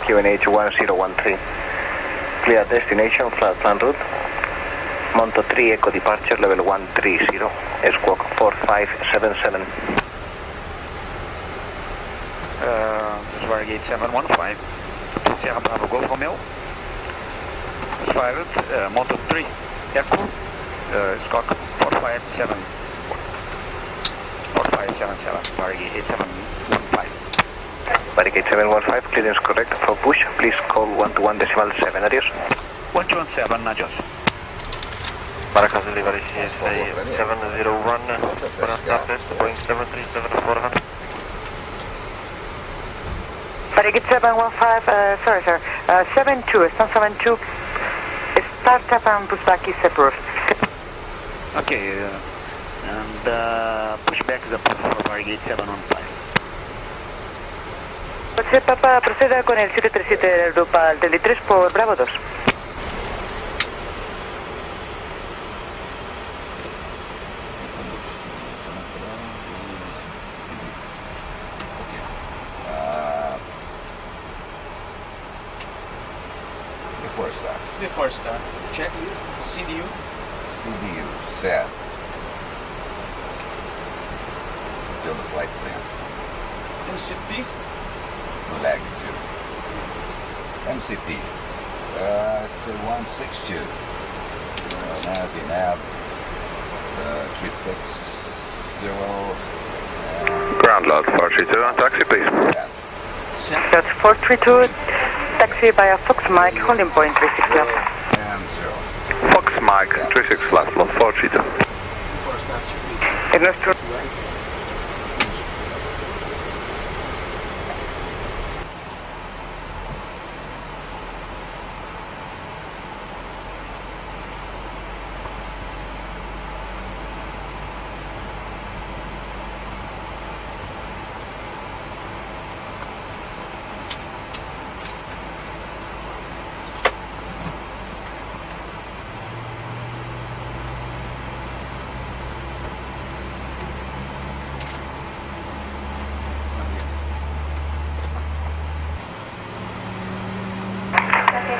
QNH 1013. Clear destination, flat plan route. Monto 3 Echo departure, level 130. Squawk 4577. This is Varig 8715. To Sierra Bravo Golf Romeo. It's private, Monto 3 Echo, Squawk 4577. 4577, Varig 8715. Varig 8715, clearance correct for push. Please call 121.7, adios. 117, adios. Maracas delivery CSA 701, for Southwest, Boeing 737-400. Varig 715, sorry sir, 72, Stan 72, startup and pushback is approved. Okay, and pushback is approved for Varig 8715. José Papa, proceda con el 737 Europa al 33 por Bravo 2. Before start. Checklist, CDU. CDU, set. Still the flight plan. MCP. Lag 0. MCP. C162. Nav. 360. Ground load 432, taxi please. That's 432, taxi via Fox Mike, holding point 36 left. And 0. Fox Mike 36 left, lot 432. Before start, checklist. Ignos 2.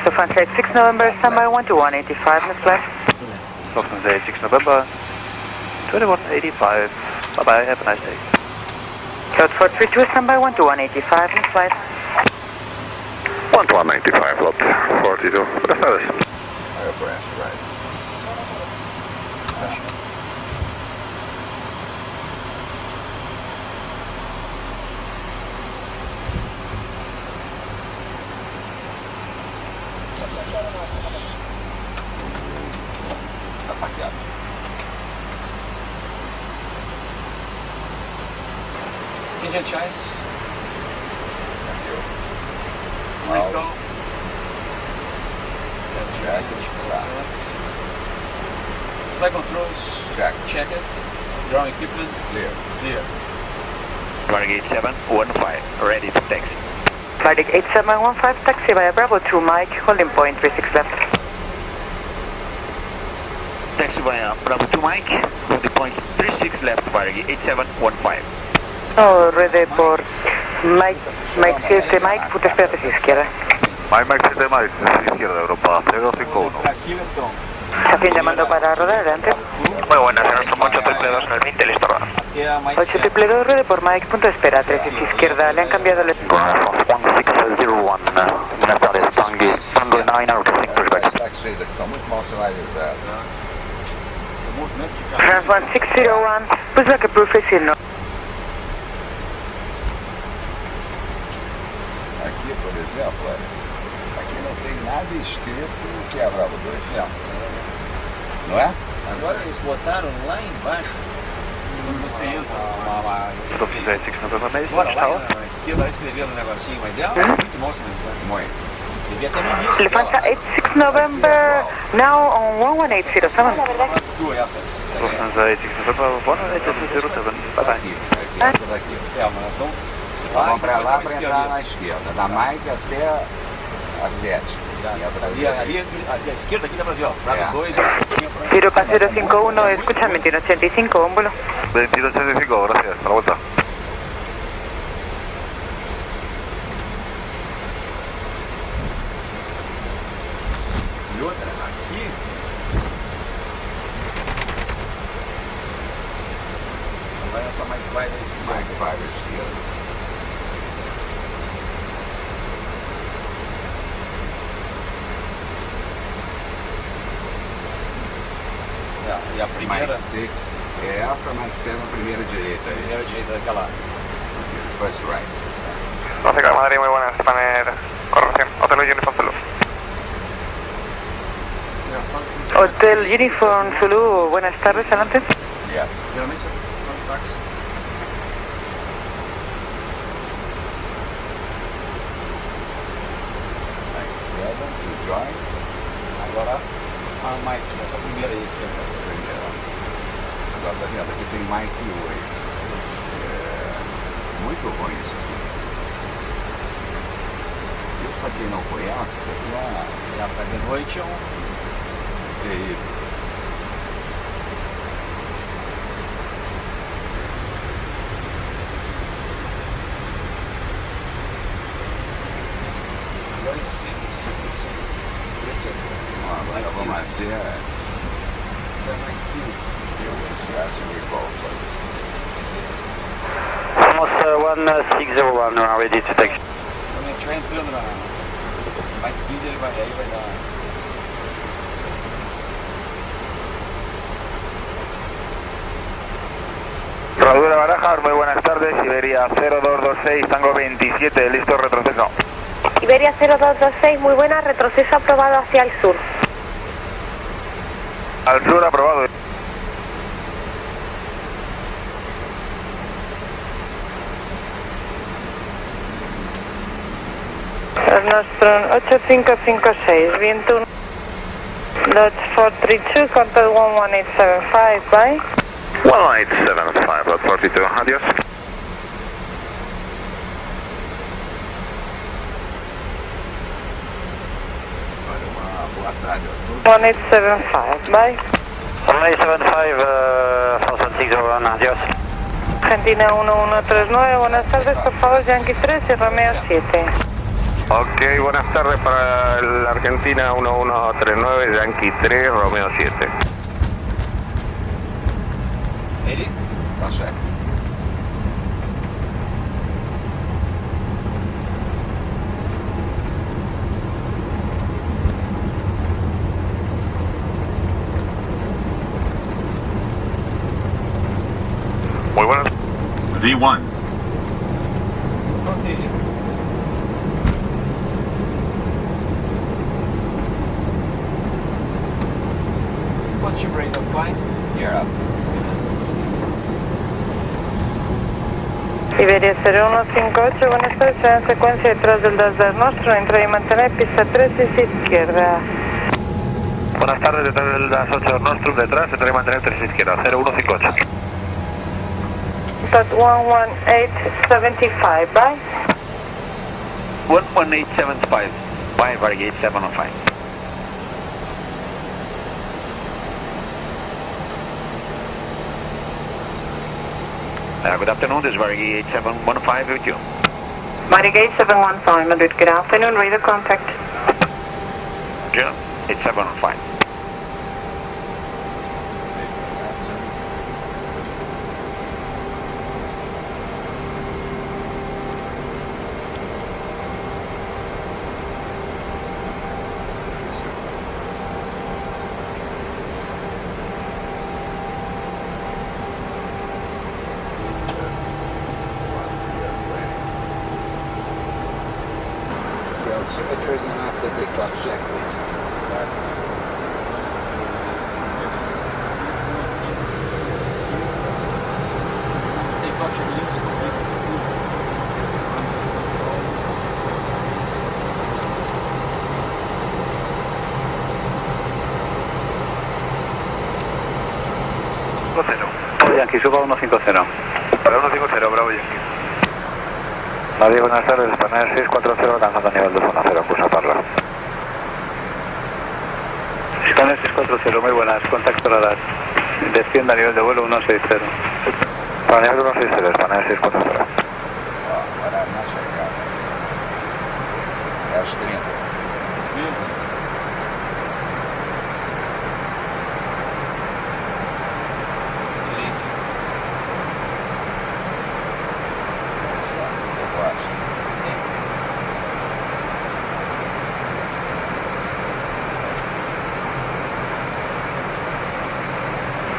Lufthansa 6 November, standby 12185, next flight. Lufthansa 6 November, 2185. Bye bye, have a nice day. Code 432, standby 12185, next flight. 1195, lot 42. Good service. Aircraft, right. Engine choice. Thank you. Echo. Check it. Flight controls. Check. It. Ground equipment. Clear. Clear. Varig 8715, ready for taxi. Varig 8715, taxi via Bravo 2 Mike, holding point 36 left. Taxi via Bravo 2 Mike, holding point 36 left, Varig 8715. No, ruede por Mike 7 Mike, puta espérate hacia izquierda. Mike 7 Mike, izquierda, Europa 051. Chapin llamando para rodar adelante. Muy buenas, somos 832 en el 20, listo a rodar. 822, ruede por Mike, punto de espera, 3 hacia izquierda, le han cambiado el... 1601, buenas tardes, Tango 9, reporting pushback. As taxis que são muito mal sinalizados. Trans 1601, pushback approved, facing no. Aqui, por exemplo, olha, aqui não tem nada escrito que é a Bravo 2, não é? Agora eles botaram lá embaixo, quando você entra, Lufthansa 6 November, Agora lá na esquerda, escreveu no negocinho, mas é muito mal sinalizado. Muito. Devia ter no início. Lufthansa 86 November, now on 11807. Duas essas. Lufthansa 6 November, 1807, bye bye. Aqui, essa daqui. É, mas nós vamos Vamos para lá para entrar na esquerda, da Mike até a 7. Ali à esquerda aqui dá pra ver, ó. Prato 2, Giro para 051, escuchan 2185, ómbulo. 2285, gracias, a la vuelta. E outra, aqui. Vai essa Mike 5 aí, Mike 5 esquerda. E a primeira. Mike 6 é essa, Mike 7 a primeira direita aí. Primeira direita daquela. First right. Entonces, Madrid, muy buenas, Spanner, corrección, Hotel Uniform Zulu. Hotel Uniform Zulu, buenas tardes, adelante. Yes. Mike 7 to join. Agora a Mike, essa primeira aí, esquerda. Primeira. Agora tá vendo, aqui tem Mike 8. Muito ruim isso aqui. Isso pra quem não conhece, isso aqui é Pra de noite é terrível. Agora em cima. Agora vamos até Almost 1601, we are ready to take. Quando a gente vai entrando na Mike 15, ele vai dar. Rodura Barajas, muy buenas tardes, Iberia 0226, Tango 27, listo, retroceso. Iberia 0226, muy buena, retroceso aprobado hacia el sur. Al sur, aprobado. Nostrum 8556, viento 1. Dodge 432, contact 11875, bye. 1875, Lot 42, adiós. Olha, uma boa tarde a todos. 1875, bye. 1875, 4601, adiós. Argentina 1139, buenas tardes, por favor, Yankee 13, Romeo 7. Ok, buenas tardes para la Argentina 1139, Yankee 3, Romeo 7. Ele? Tá certo. Muy buenas. V1. Rotation. Positive rate of climb. Yeah. Iberia 0158, buenas tardes, en secuencia detrás del 2 Nostrum, entra y mantener pista 3 y izquierda. Buenas tardes, detrás del DAS 8 Nostrum, detrás, se trae mantener 3 izquierda, 0158. Contact 11875, bye. 11875. Bye, Varig 8705. Good afternoon, this is Varig 8715 with you. Varig 8715, Madrid, good afternoon, radar contact. Yeah, 8715. Altimeters and after takeoff checklist. Takeoff checklist complete. Yankee, suba 150. Para 150, bravo Yankee. Nadie, buenas tardes, Spanair 640, alcanzando nivel 210, cursa Parla. 640, muy buenas, contacto radar. Descienda a nivel de vuelo 160. Para nivel 160, España 640. Agora na chegada. É aos 30.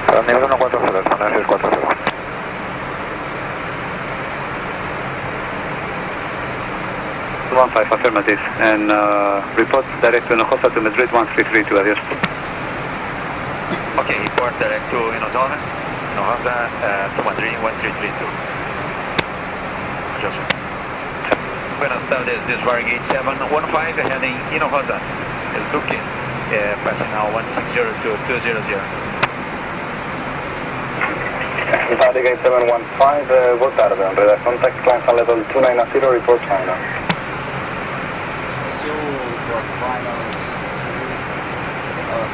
Para nivel 140, España 640. Affirmative, and report direct to Hinojosa to Madrid 1332, adios. Okay, report direct to Hinojosa to Madrid 1332. Just. Buenas tardes, this is Varig 8715 heading Hinojosa. Is Duque, passing now 160 to 200. Varig 8715, boa tarde. Radar contact climb on level 290, report China. Se o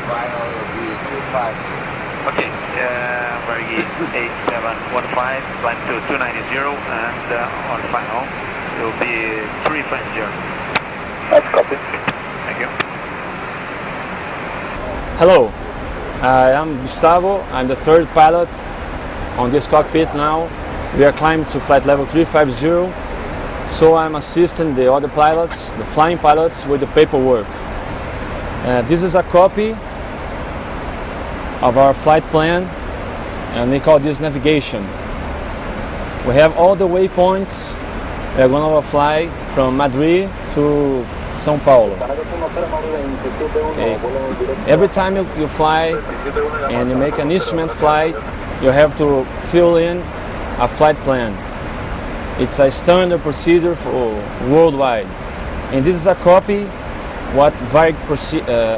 final will be 250. Okay, Varig 8715, climb to 290 and on final it will be 350. That's copy. Thank you. Hello, I am Gustavo. I'm the third pilot on this cockpit now. We are climbing to flight level 350, so I'm assisting the other pilots, the flying pilots, with the paperwork. This is a copy of our flight plan, and we call this navigation. We have all the waypoints. We are going to fly from Madrid to Sao Paulo. Okay. Every time you fly and you make an instrument flight, you have to fill in a flight plan. It's a standard procedure for worldwide. And this is a copy what Varig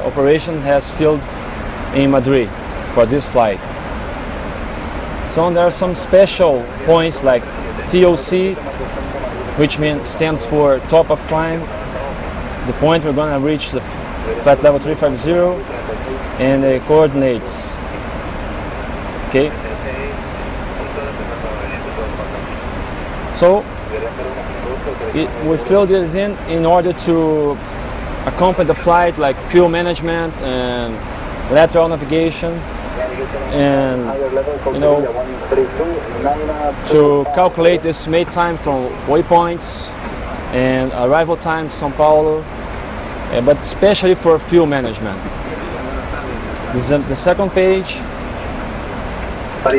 operations has filled in Madrid for this flight. So there are some special points like TOC, which stands for top of climb, the point we're going to reach the flight level 350, and the coordinates. Okay. So we fill this in order to accompany the flight, like fuel management and lateral navigation, and to calculate the estimate time from waypoints and arrival time Sao Paulo, but especially for fuel management. This is the second page. And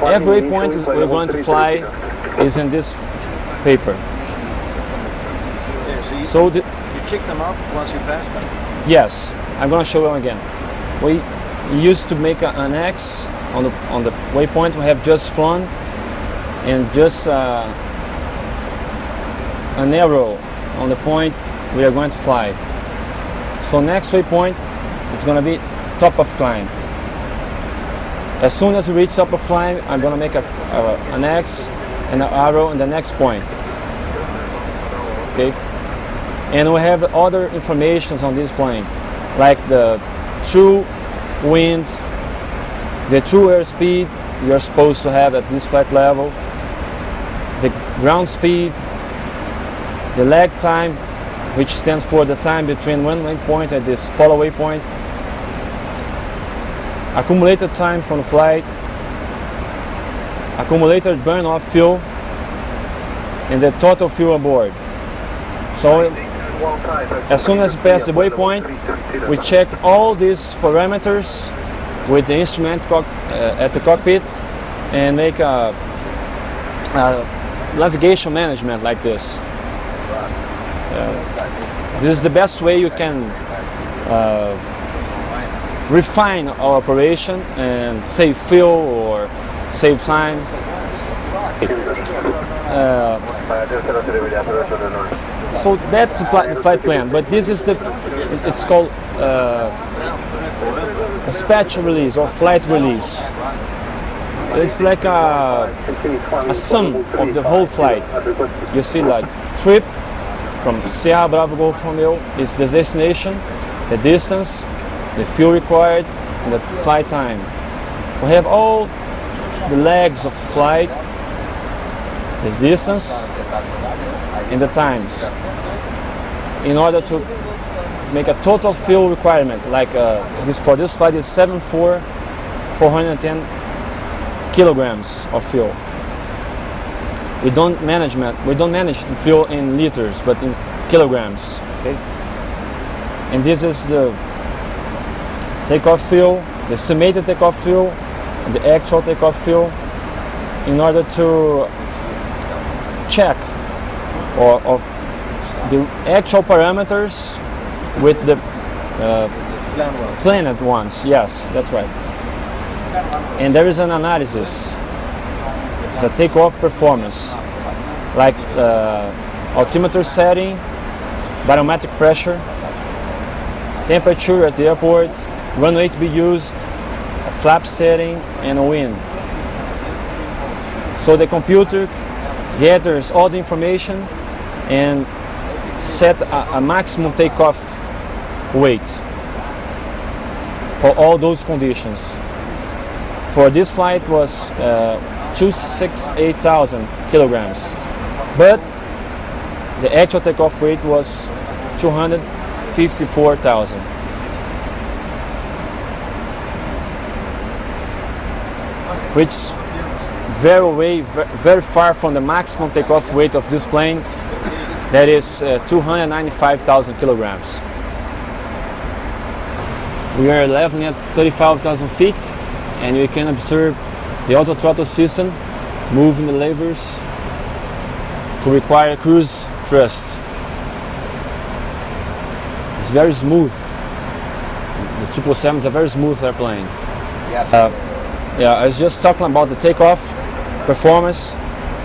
every point we're going to fly is in this paper. Yeah, so you check them off once you pass them? Yes, I'm going to show them again. We used to make an X on the waypoint we have just flown, and just an arrow on the point we are going to fly. So next waypoint is going to be top of climb. As soon as we reach top of climb, I'm going to make an X and an arrow on the next point. Okay, and we have other informations on this plane, like the true wind, the true airspeed you're supposed to have at this flight level, the ground speed, the lag time, which stands for the time between one waypoint and this follow waypoint, accumulated time from the flight, accumulated burn off fuel, and the total fuel aboard. So as soon as we pass the waypoint, we check all these parameters with the instrument at the cockpit and make a navigation management like this. This is the best way you can refine our operation and save fuel or save time. So that's the flight plan, but this is it's called dispatch release or flight release. It's like a sum of the whole flight. You see, like trip, from Sierra Bravo Golf Romeo is the destination, the distance, the fuel required, and the flight time. We have all the legs of flight, the distance, and the times, in order to make a total fuel requirement. Like for this flight is 410 kilograms of fuel. We don't manage the fuel in liters, but in kilograms. Okay, and this is the takeoff fuel, the estimated takeoff fuel, and the actual takeoff fuel, in order to check or the actual parameters with the planned ones. Yes, that's right. And there is an analysis. It's a takeoff performance, like altimeter setting, barometric pressure, temperature at the airport, runway to be used, a flap setting, and a wind. So the computer gathers all the information and set a maximum takeoff weight for all those conditions. For this flight was 268,000 kilograms, but the actual takeoff weight was 254,000. Which very far from the maximum takeoff weight of this plane, that is 295,000 kilograms. We are leveling at 35,000 feet, and you can observe the auto throttle system moving the levers to require cruise thrust. It's very smooth. The 777 is a very smooth airplane. Yes. Yeah, I was just talking about the takeoff performance,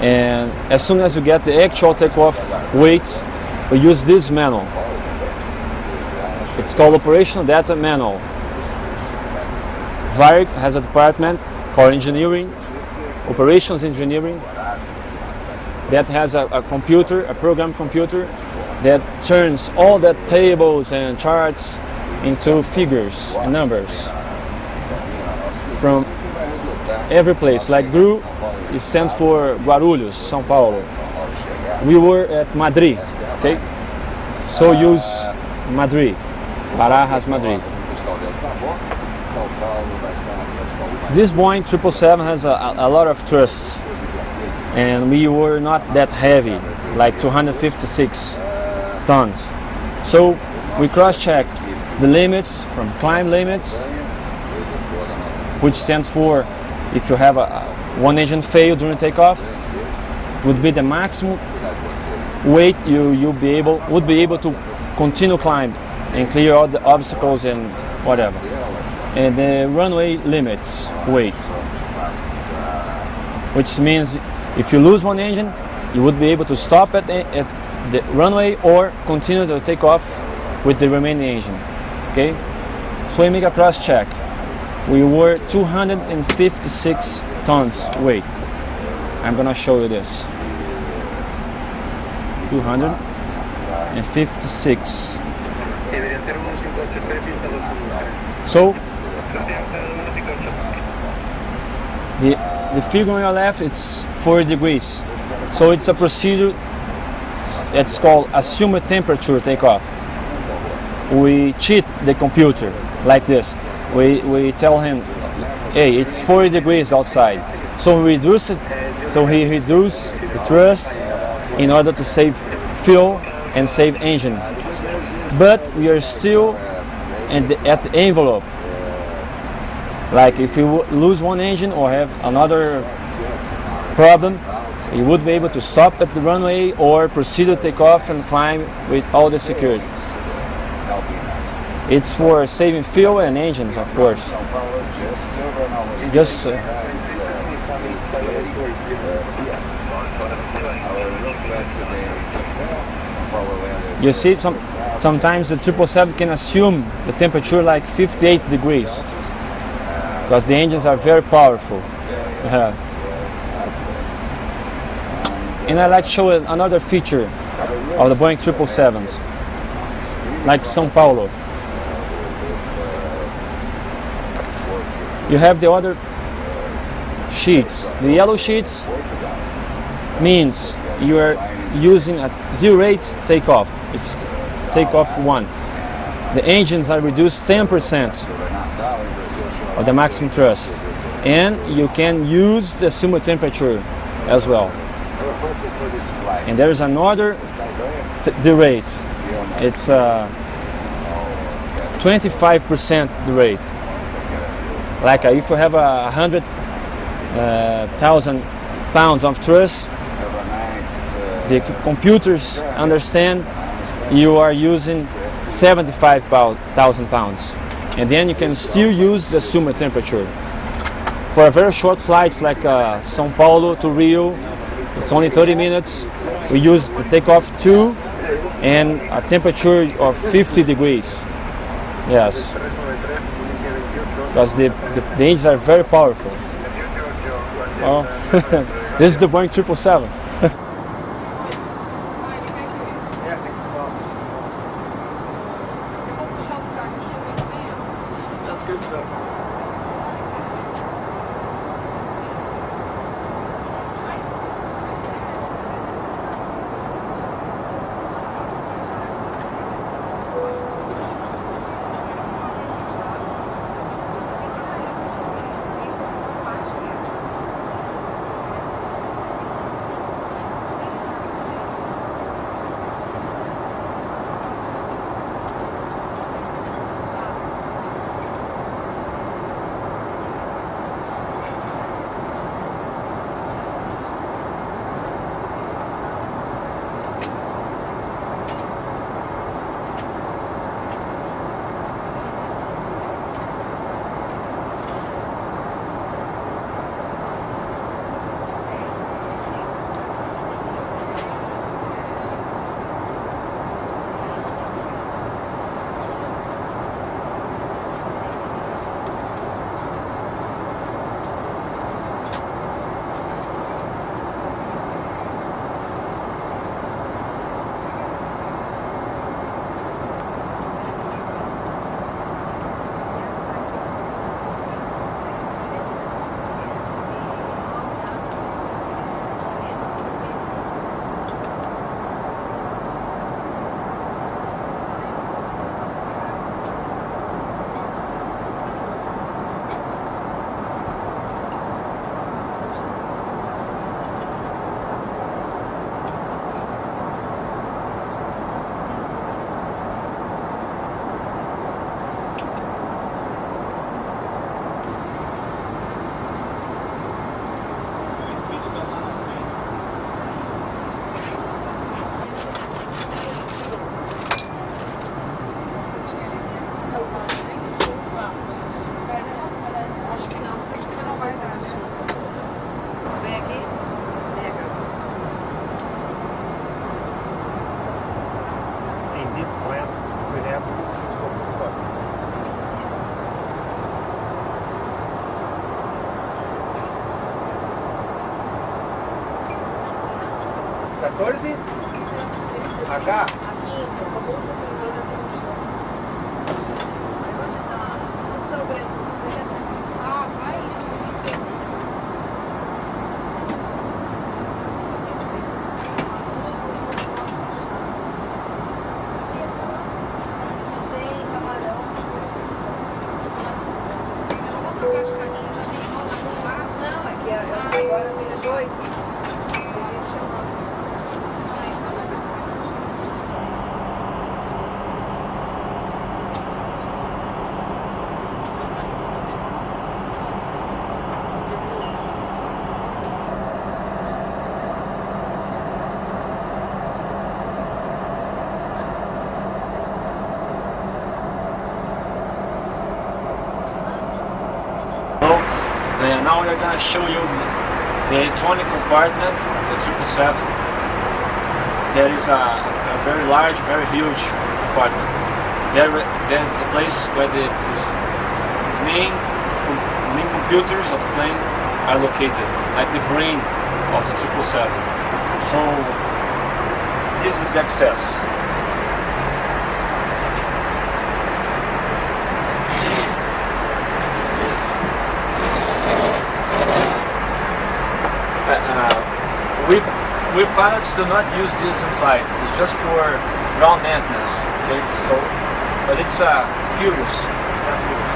and as soon as you get the actual takeoff weight, we use this manual. It's called Operational Data Manual. Varig has a department called Engineering, Operations Engineering, that has a computer, a program computer, that turns all the tables and charts into figures and numbers from every place. Like GRU, it stands for Guarulhos, Sao Paulo. We were at Madrid, okay? So use Madrid, Barajas, Madrid. This Boeing 777 has a lot of thrust, and we were not that heavy, like 256 tons. So we cross-check the limits from climb limits, which stands for if you have one engine fail during takeoff, it would be the maximum weight you would be able to continue climb and clear all the obstacles and whatever. And the runway limits weight, which means if you lose one engine, you would be able to stop at the runway or continue to take off with the remaining engine. Okay, so we make a cross check. We were 256 tons weight. I'm gonna show you this. 256. So the figure on your left, it's 40 degrees. So it's a procedure. It's called assumed temperature takeoff. We cheat the computer like this. We tell him, hey, it's 40 degrees outside. So we reduce it. So he reduces the thrust in order to save fuel and save engine. But we are still at the envelope. Like if you lose one engine or have another problem, you would be able to stop at the runway or proceed to take off and climb with all the security. It's for saving fuel and engines, of course. Just you see, sometimes the 777 can assume the temperature like 58 degrees because the engines are very powerful. And I like to show another feature of the Boeing 777s, like Sao Paulo. You have the other sheets. The yellow sheets means you are using a D-rate takeoff. It's takeoff 1. The engines are reduced 10% of the maximum thrust, and you can use the simul temperature as well. And there is another D-rate. It's 25% D-rate. Like if you have 100,000 pounds of thrust, the computers understand you are using 75,000 pounds, and then you can still use the simul temperature. For a very short flights like Sao Paulo to Rio, it's only 30 minutes. We use the takeoff 2 and a temperature of 50 degrees. Yes, because the engines are very powerful. Oh, this is the Boeing 777. Acá. Now we're going to show you the electronic compartment of the 777. There is a very large, very huge compartment. There's a place where the main computers of the plane are located, like the brain of the 777. So this is access. We pilots do not use this in flight. It's just for ground maintenance. Okay, so but it's curious. It's not curious.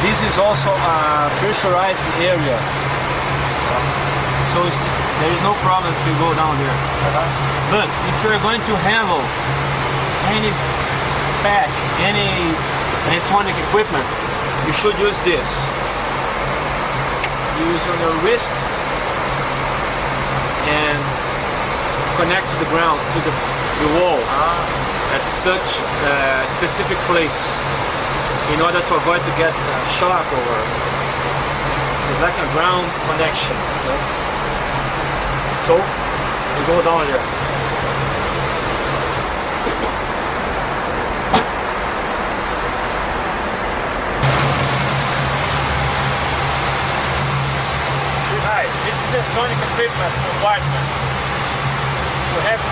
This is also a pressurized area, so there is no problem if you go down there. But if you're going to handle any pack, any electronic equipment, you should use this. Use on your wrist and connect to the ground, to the wall at such specific places, in order to avoid to get shock or it's like a ground connection. Okay? So you go down here. Nice. This is the electronic equipment compartment. We have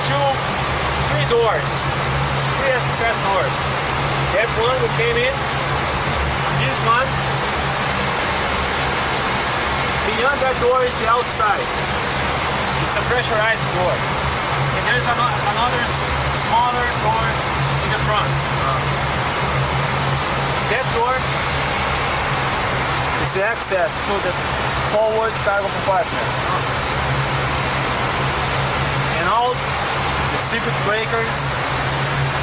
three doors, three access doors. That one we came in. This one, beyond that door is the outside. It's a pressurized door. And there's another smaller door in the front. That door is the access to the forward cargo compartment. And all the circuit breakers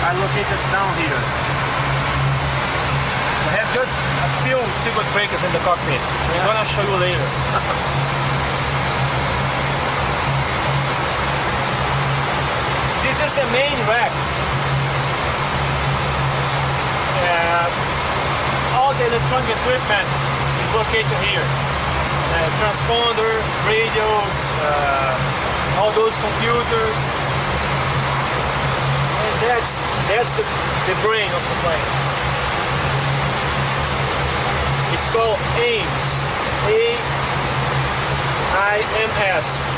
are located down here. We have just a few circuit breakers in the cockpit. I'm gonna show you later. This is the main rack. All the electronic equipment is located here. Transponder, radios, all those computers. And that's the brain of the plane. It's called AIMS, A-I-M-S,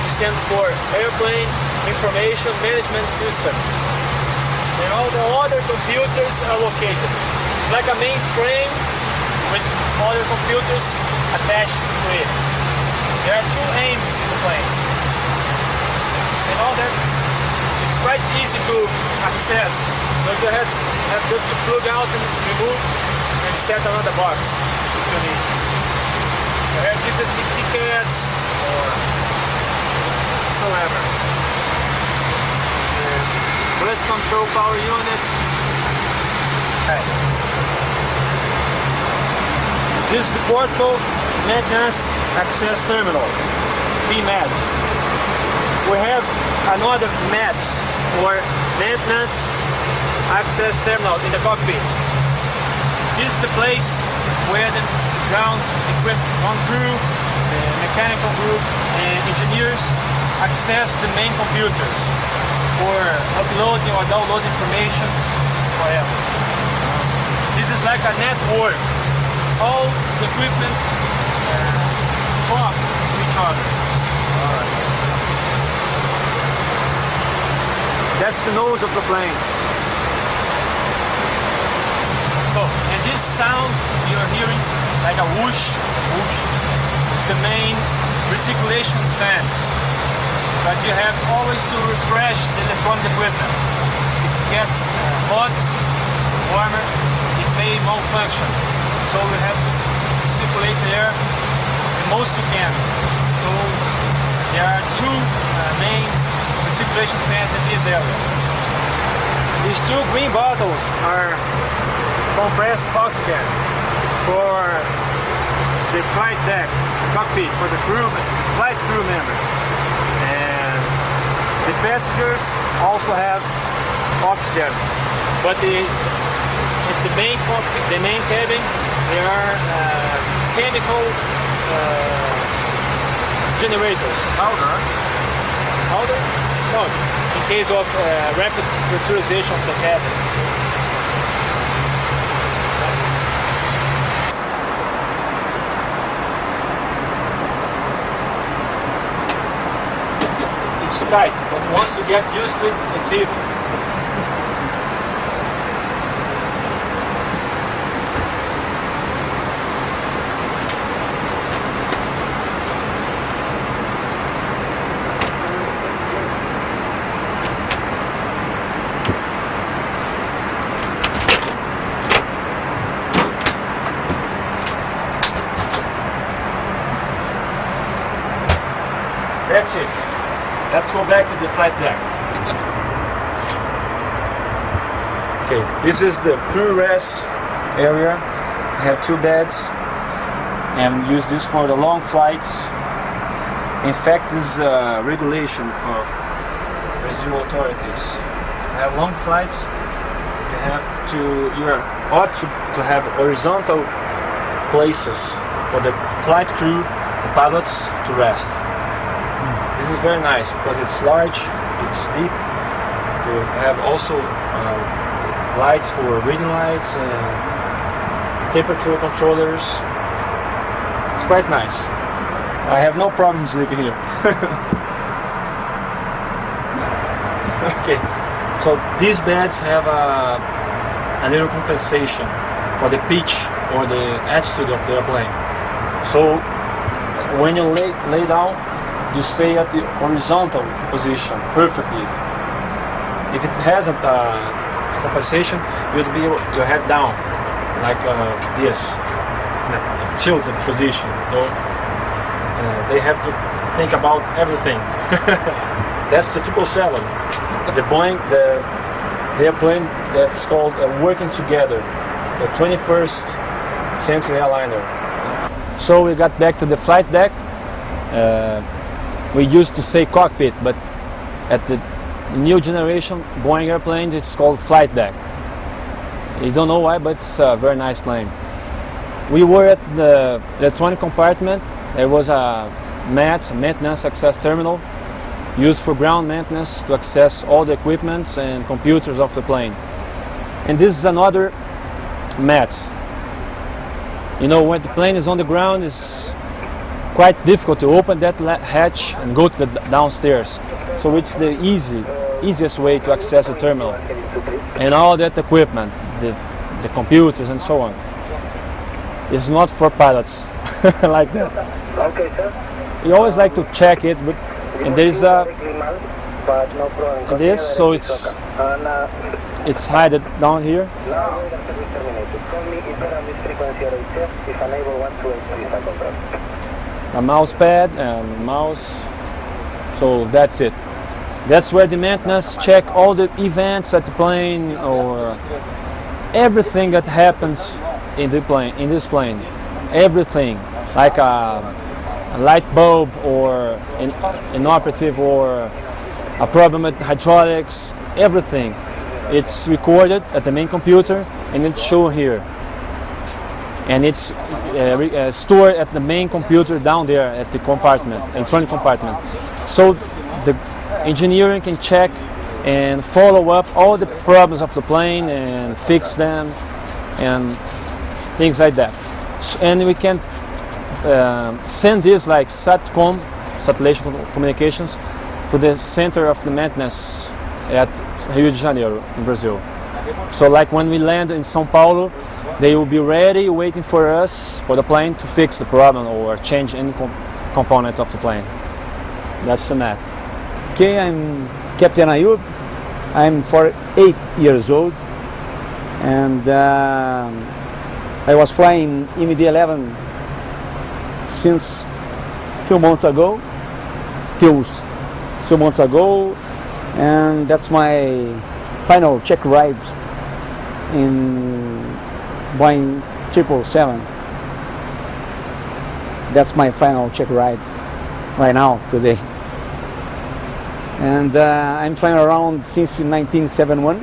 stands for Airplane Information Management System. And all the other computers are located. It's like a mainframe with other computers attached to it. There are two AIMS in the plane. And all that, it's quite easy to access. But you have just to plug out and remove and set another box. This is the TKS or whatsoever. Bus control power unit. Okay. This is the portable maintenance access terminal, PMAT. We have another MAT or maintenance access terminal in the cockpit. This is the place where the ground crew, the mechanical group, and engineers access the main computers for uploading or downloading information, whatever. This is like a network. All the equipment talk to each other. That's the nose of the plane. So, and this sound you're hearing, like a whoosh, whoosh, is the main recirculation fans. Because you have always to refresh the electronic equipment. It gets hot, warmer, it may malfunction. So we have to circulate the air the most we can. So there are two main recirculation fans in this area. These two green bottles are compressed oxygen for the flight deck, cockpit, for the crew, flight crew members. And the passengers also have oxygen. But the main cockpit, the main cabin, there are chemical generators. Powder? No, in case of rapid pressurization of the cabin. It's tight, but once you get used to it, it's easy. That's it. Let's go back to the flight deck. Okay, this is the crew rest area. I have 2 beds and use this for the long flights. In fact, this is a regulation of Brazil authorities. If you have long flights, you ought to have horizontal places for the flight crew, the pilots, to rest. This is very nice because it's large, it's deep. You have also lights for reading lights, temperature controllers. It's quite nice. I have no problem sleeping here. Okay, so these beds have a little compensation for the pitch or the altitude of the airplane. So when you lay down, you stay at the horizontal position perfectly. If it has a compensation, you'd be your head down, like this, a tilted position. So they have to think about everything. That's the 777. The Boeing, the airplane that's called Working Together, the 21st century airliner. So we got back to the flight deck. We used to say cockpit, but at the new generation Boeing airplanes it's called flight deck. You don't know why, but it's a very nice name. We were at the electronic compartment. There was a MAT, maintenance access terminal, used for ground maintenance to access all the equipment and computers of the plane. And this is another MAT. You know, when the plane is on the ground, it's quite difficult to open that hatch and go to the downstairs. So it's the easiest way to access the terminal and all that equipment, the computers and so on. It's not for pilots like that. Okay, sir. You always like to check it, but and there is this, so it's hidden down here. A mouse pad and mouse, so that's it. That's where the maintenance check all the events at the plane or everything that happens in this plane, everything, like a light bulb or an inoperative or a problem with hydraulics, everything. It's recorded at the main computer and it's shown here. And it's stored at the main computer down there at the compartment, electronic compartment. So the engineering can check and follow up all the problems of the plane and fix them and things like that. And we can send this like SATCOM, satellite communications, to the center of the maintenance at Rio de Janeiro in Brazil. So like when we land in Sao Paulo, they will be ready waiting for us, for the plane, to fix the problem or change any component of the plane. That's the MAT. Okay, I'm Captain Ayub. I'm 48 years old and I was flying MD-11 since few months ago, and that's my final check ride in Boeing 777. That's my final check ride right now, today. And I'm flying around since 1971,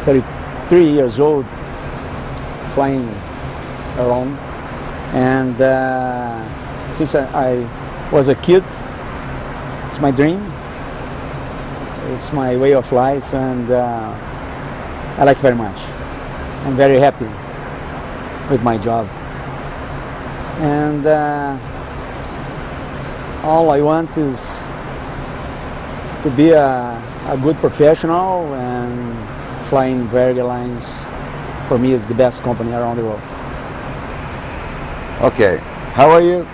33 years old, flying around. And since I was a kid. It's my dream. It's my way of life, and I like it very much. I'm very happy with my job, and all I want is to be a good professional, and flying Varig Airlines for me is the best company around the world. Okay, how are you?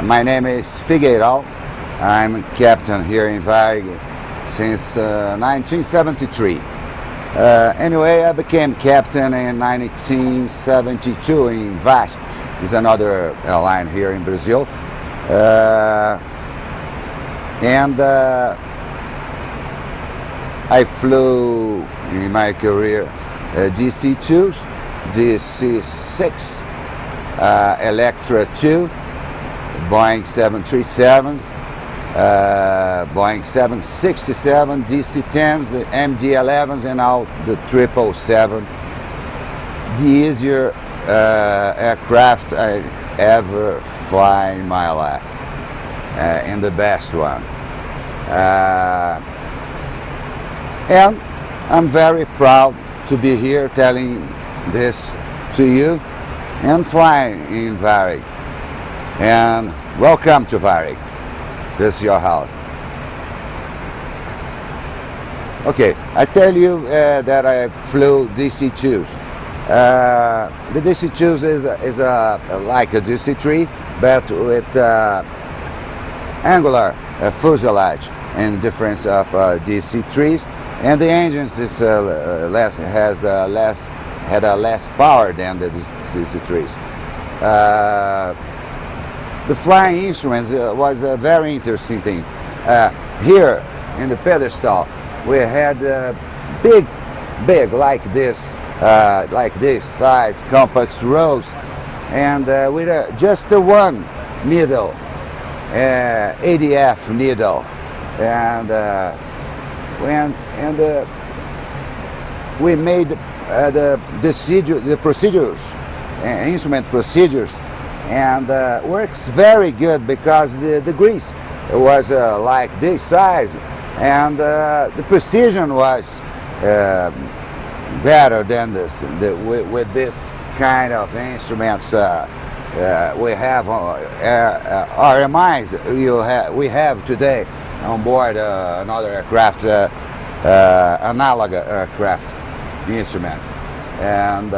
My name is Figueiredo. I'm captain here in Varig since 1973. Anyway, I became captain in 1972 in VASP. It's another airline here in Brazil. I flew in my career DC-2s, DC-6, Electra 2, Boeing 737, Boeing 767, DC-10s, the MD-11s, and now the 777. The easier aircraft I ever fly in my life, and the best one. And I'm very proud to be here telling this to you and flying in Varig. And welcome to Varig. This is your house. Okay, I tell you that I flew DC-2s. The DC-2s is like a DC-3, but with angular fuselage, in difference of DC-3s, and the engines is had a less power than the DC-3s. The flying instruments was a very interesting thing. Here in the pedestal, we had big like this size compass rose, and with just one needle, ADF needle, and we made the procedures, instrument procedures, and works very good because the grease was like this size, and the precision was better than this. With this kind of instruments we have RMIs we have today on board another aircraft, analog aircraft instruments, and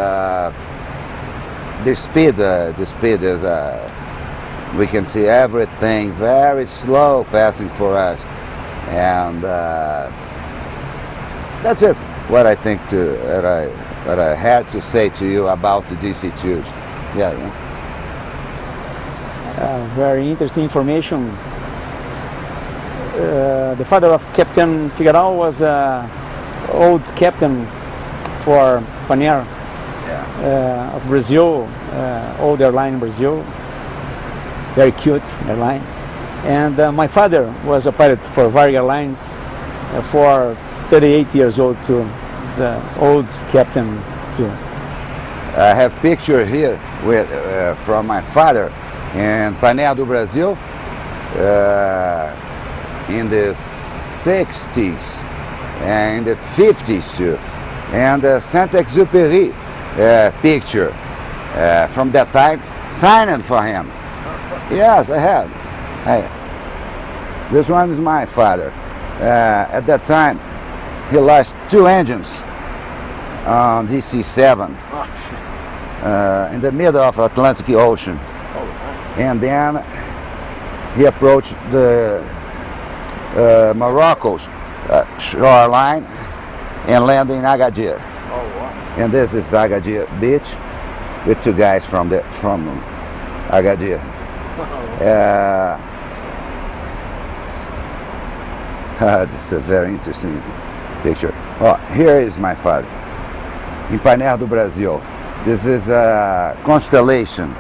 the speed is we can see everything very slow passing for us, and that's it. What I think what I had to say to you about the DC-2s. Yeah. Very interesting information. The father of Captain Figueiredo was old captain for Panair of Brazil, old airline in Brazil, very cute airline. And my father was a pilot for Varig Airlines for 38 years old too. He's an old captain too. I have picture here with from my father in Panair do Brasil in the 60s and in the 50s too, and Saint-Exupéry picture from that time, signed for him. Yes, I had. This one is my father. At that time, he lost 2 engines on DC-7 in the middle of Atlantic Ocean, and then he approached the Morocco's shoreline and landed in Agadir. And this is Agadir beach with 2 guys from Agadir. This is a very interesting picture. Oh, here is my father in Panair do Brasil. This is a constellation,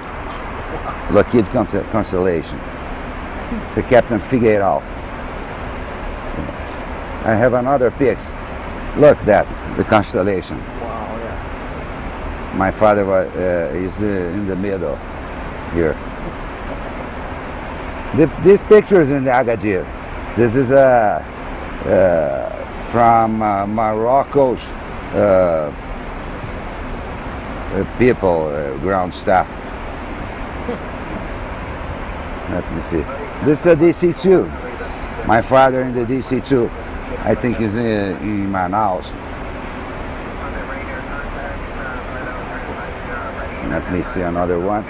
Lockheed Constellation. It's a Captain Figueiredo. I have another pics. Look that, the constellation. Wow, yeah. My father is in the middle here. This picture is in the Agadir. This is from Morocco's people, ground staff. Let me see. This is a DC-2. My father in the DC-2. I think he's in Manaus. Let me see another one.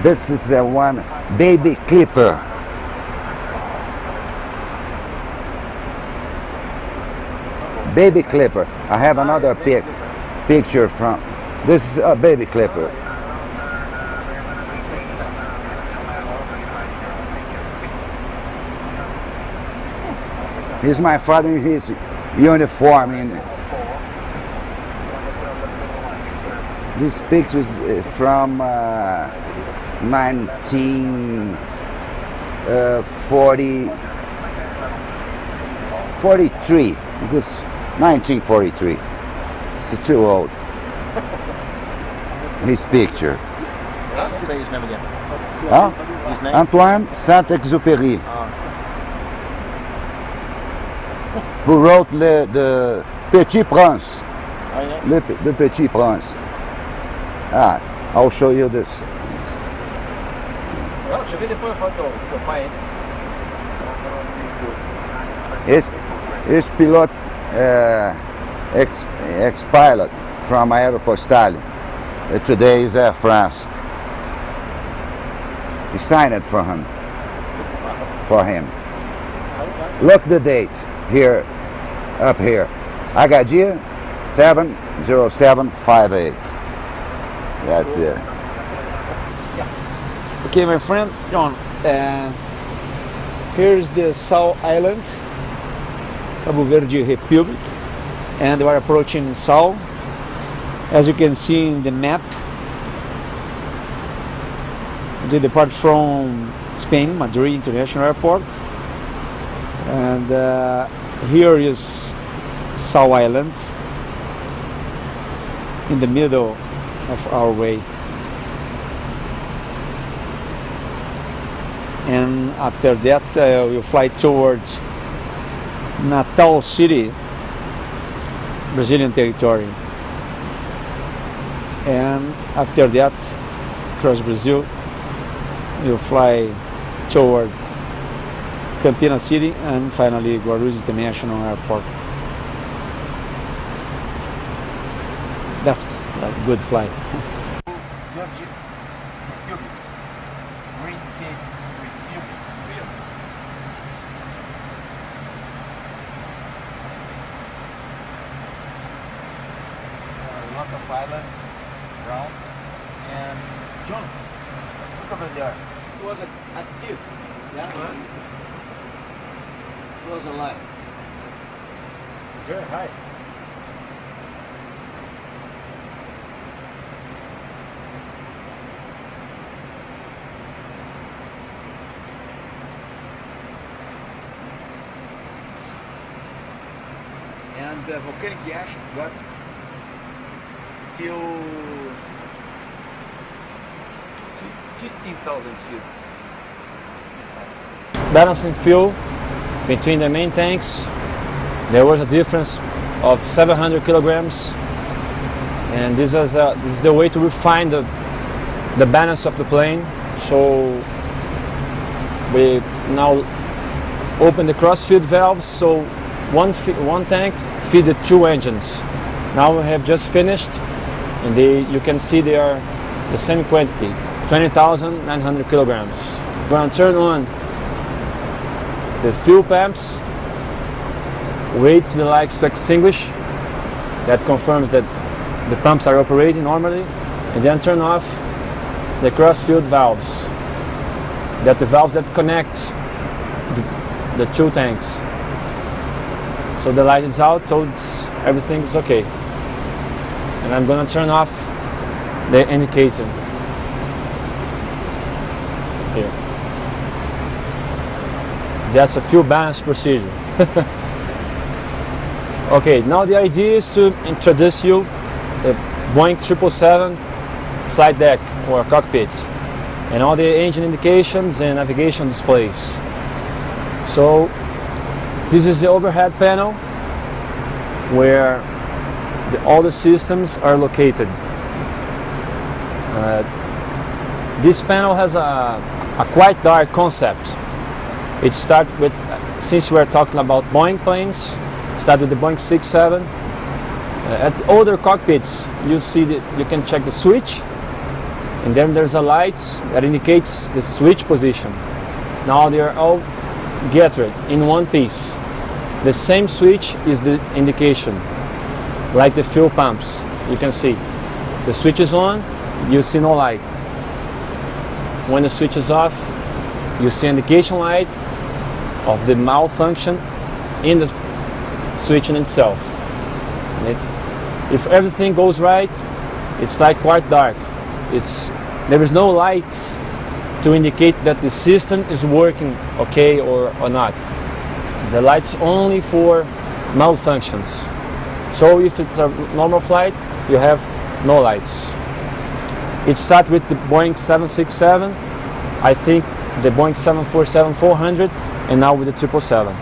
This is the one, Baby Clipper. Baby Clipper. I have another picture from. This is a Baby Clipper. Here's my father in his uniform. This picture is from 1943. This 1943. It's too old. His picture. Say his name again. Huh? His name? Antoine Saint-Exupéry. Who wrote the Petit Prince. Oh, yeah. The Petit Prince. Ah, I'll show you this. Não, deixa eu ver depois a foto do teu pai, hein? Ex-pilot, ex-pilot from Aeropostale. Today is Air France. We signed it for him. Look the date here, up here. Agadir 70758. That's it. Okay, my friend John, here's the Sao Island, Cabo Verde Republic, and we're approaching Sao. As you can see in the map, we depart from Spain, Madrid International Airport, and here is Sao Island in the middle of our way. And after that we'll fly towards Natal City, Brazilian territory, and after that across Brazil we'll fly towards Campinas City and finally Guarulhos International Airport. That's a good flight. Lot of islands around, and John, look over there. It was a thief. Yeah. It was a lie. Very high. And the volcanic ash got till 15,000 feet. Balancing fuel between the main tanks, there was a difference of 700 kilograms, and this is the way to refine the balance of the plane. So we now open the cross-feed valves, so one tank feed the two engines. Now we have just finished, and you can see they are the same quantity, 20,900 kilograms. We're going to turn on the fuel pumps, wait till the lights to extinguish. That confirms that the pumps are operating normally, and then turn off the cross-feed valves. That the valves that connect the two tanks. So the light is out, so everything is okay. And I'm going to turn off the indicator. Here. That's a fuel balance procedure. Okay, now the idea is to introduce you the Boeing 777 flight deck or cockpit. and all the engine indications and navigation displays. So this is the overhead panel where all the systems are located. This panel has a quite dark concept. It starts with, since we are talking about Boeing planes, start with the Boeing 67. At older cockpits, you can check the switch, and then there's a light that indicates the switch position. Now they are all gathered in one piece. The same switch is the indication, like the fuel pumps. You can see the switch is on, you see no light. When the switch is off, you see indication light of the malfunction in the switch in itself. If everything goes right, it's like quite dark. There is no light to indicate that the system is working okay or not. The light's only for malfunctions. So if it's a normal flight, you have no lights. It starts with the Boeing 767, I think the Boeing 747-400, and now with the 777.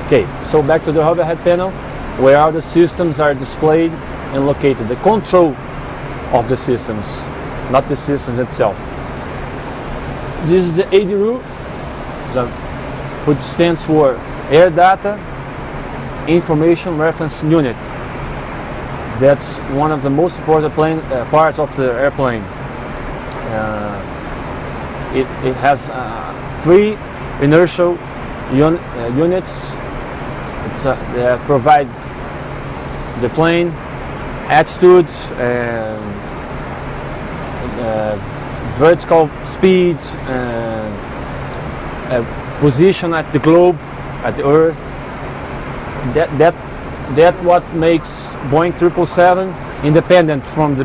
Okay, so back to the overhead panel, where all the systems are displayed and located. The control of the systems, not the systems itself. This is the ADRU, which stands for Air Data Information Reference Unit. That's one of the most important parts of the airplane. It has 3 inertial units. That provide the plane attitude, vertical speed, position at the globe, at the Earth. That what makes Boeing 777 independent from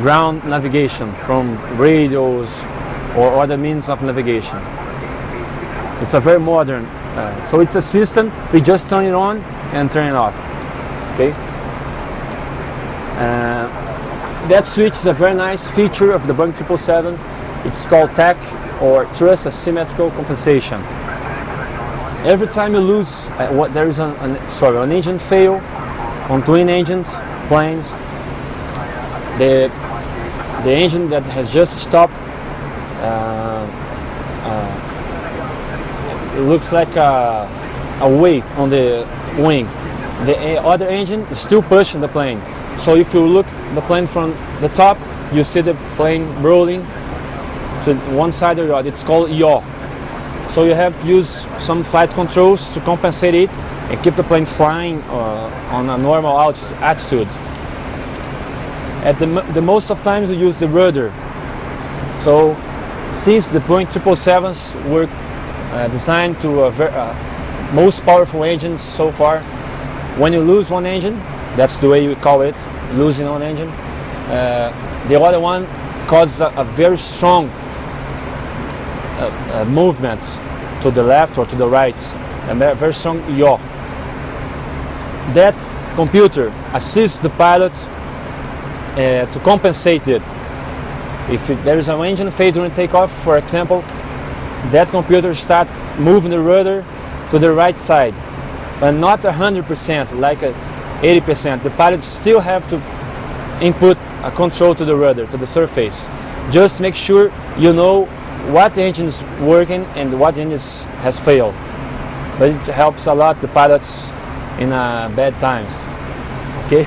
ground navigation, from radios or other means of navigation. It's a very modern, so it's a system, we just turn it on and turn it off. Okay. That switch is a very nice feature of the Boeing 777. It's called TAC, or Thrust Asymmetrical Compensation. Every time you lose, there is an engine fail on twin engines planes, the engine that has just stopped, it looks like a weight on the wing. The other engine is still pushing the plane. So if you look the plane from the top, you see the plane rolling to one side or the other. It's called yaw. So you have to use some flight controls to compensate it and keep the plane flying on a normal altitude. At the most of times we use the rudder. So since the Boeing 777s were designed to most powerful engines so far, when you lose one engine, that's the way we call it, losing one engine, the other one causes a very strong movement to the left or to the right, a very strong yaw. That computer assists the pilot to compensate it. If there is an engine failure during takeoff, for example, that computer starts moving the rudder to the right side, but not 100%, like 80%. The pilot still have to input a control to the rudder, to the surface. Just make sure you know what engine is working and what engine has failed. But it helps a lot the pilots in bad times. Okay,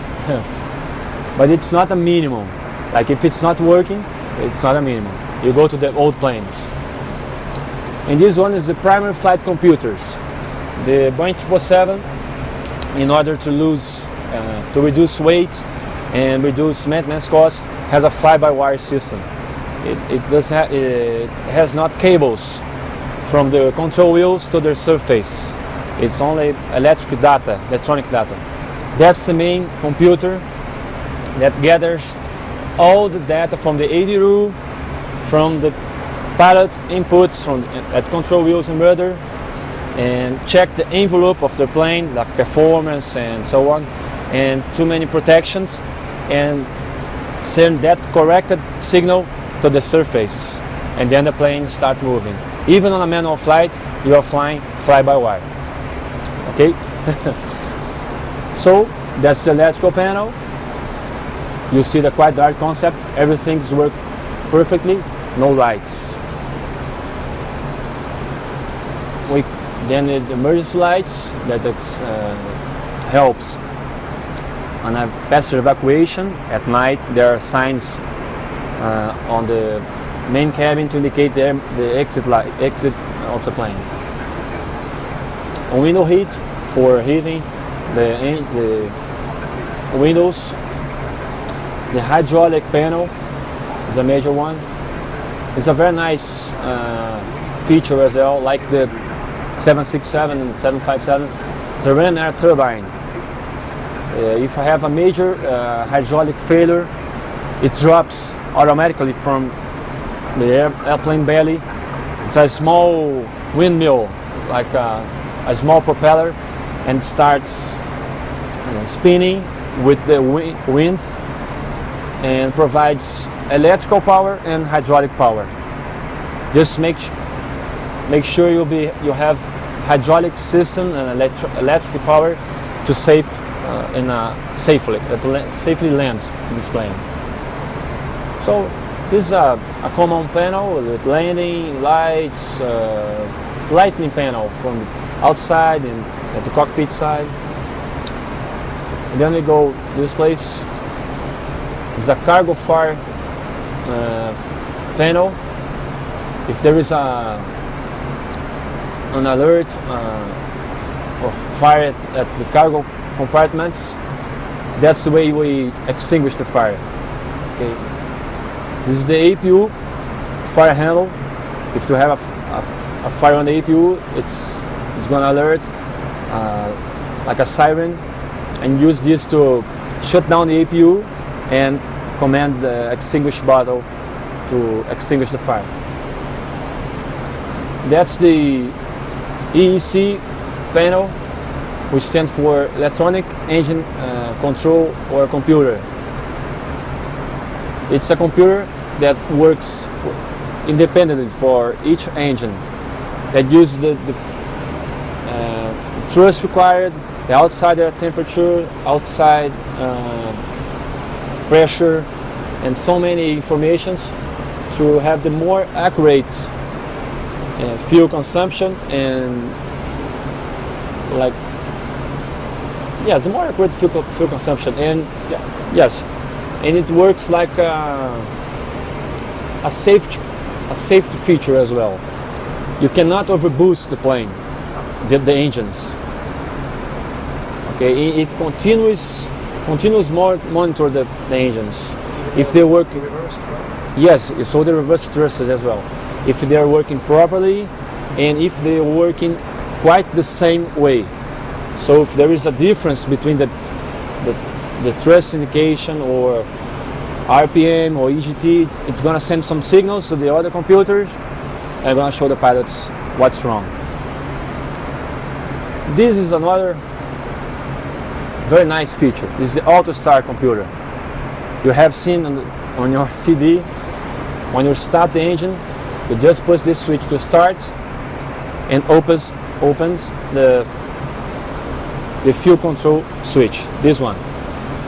but it's not a minimum. Like if it's not working, it's not a minimum. You go to the old planes. And this one is the primary flight computers. The Boeing 777, in order to reduce weight and reduce maintenance costs, has a fly-by-wire system. It has not cables from the control wheels to their surfaces. It's only electronic data. That's the main computer that gathers all the data from the ADRU, from the pilot inputs at control wheels and rudder, and check the envelope of the plane, like performance and so on, and too many protections, and send that corrected signal to the surfaces, and then the plane start moving. Even on a manual flight, you are flying fly-by-wire. Okay? So that's the electrical panel. You see the quite dark concept. Everything's work perfectly, no lights. Then the emergency lights that helps on a passenger evacuation. At night there are signs on the main cabin to indicate the exit of the plane. A window heat for heating the windows. The hydraulic panel is a major one. It's a very nice feature as well, like the 767 and 757. It's a ram air turbine. If I have a major hydraulic failure, it drops automatically from the airplane belly. It's a small windmill, like a small propeller, and starts spinning with the wind and provides electrical power and hydraulic power. Just make sure you have hydraulic system and electrical power to safely land this plane. So this is a common panel with landing lights, lighting panel from outside and at the cockpit side. And then we go this place. It's a cargo fire panel. If there is an alert of fire at the cargo compartments, that's the way we extinguish the fire. Okay. This is the APU fire handle. If you have a fire on the APU, it's going to alert like a siren, and use this to shut down the APU and command the extinguish bottle to extinguish the fire. That's the EEC panel, which stands for electronic engine control or computer. It's a computer that works independently for each engine, that uses the thrust required, the outside air temperature, outside pressure, and so many informations to have the more accurate fuel consumption and the more accurate fuel consumption, and yes, and it works like a safety feature as well. You cannot overboost the plane, the engines. Okay, it continuous monitor the engines. If they work, yes, so the reverse thrusters as well. If they are working properly, and if they are working quite the same way. So if there is a difference between the thrust indication or RPM or EGT, it's going to send some signals to the other computers and going to show the pilots what's wrong. This is another very nice feature. This is the auto start computer. You have seen on your CD, when you start the engine, you just push this switch to start and opens the fuel control switch, this one.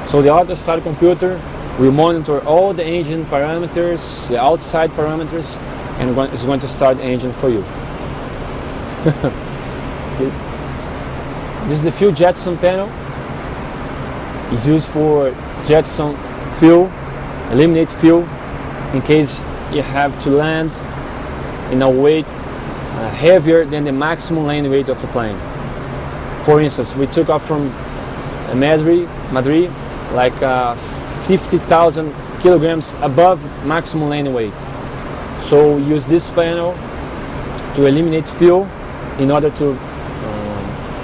So the auto start computer will monitor all the engine parameters, the outside parameters, and is going to start the engine for you. This is the fuel jettison panel. It's used for jettison fuel, eliminate fuel in case you have to land in a weight heavier than the maximum landing weight of the plane. For instance, we took off from Madrid, like 50,000 kilograms above maximum landing weight. So we use this panel to eliminate fuel in order to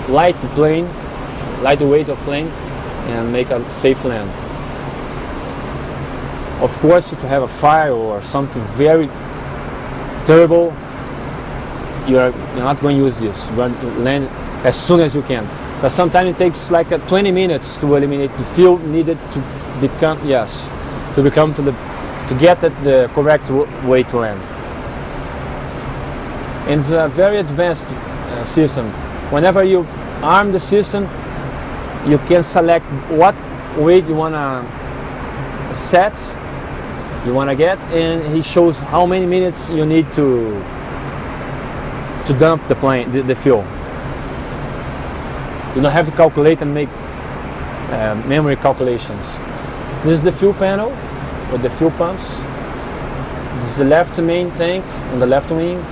light the weight of plane, and make a safe land. Of course, if you have a fire or something very terrible, you're not going to use this. You're going to land as soon as you can. But sometimes it takes like 20 minutes to eliminate the fuel needed to become to to get at the correct way to land. And it's a very advanced system. Whenever you arm the system, you can select what weight you want to set, you want to get, and he shows how many minutes you need to dump the plane, the fuel. You don't have to calculate and make memory calculations. This is the fuel panel with the fuel pumps. This is the left main tank on the left wing,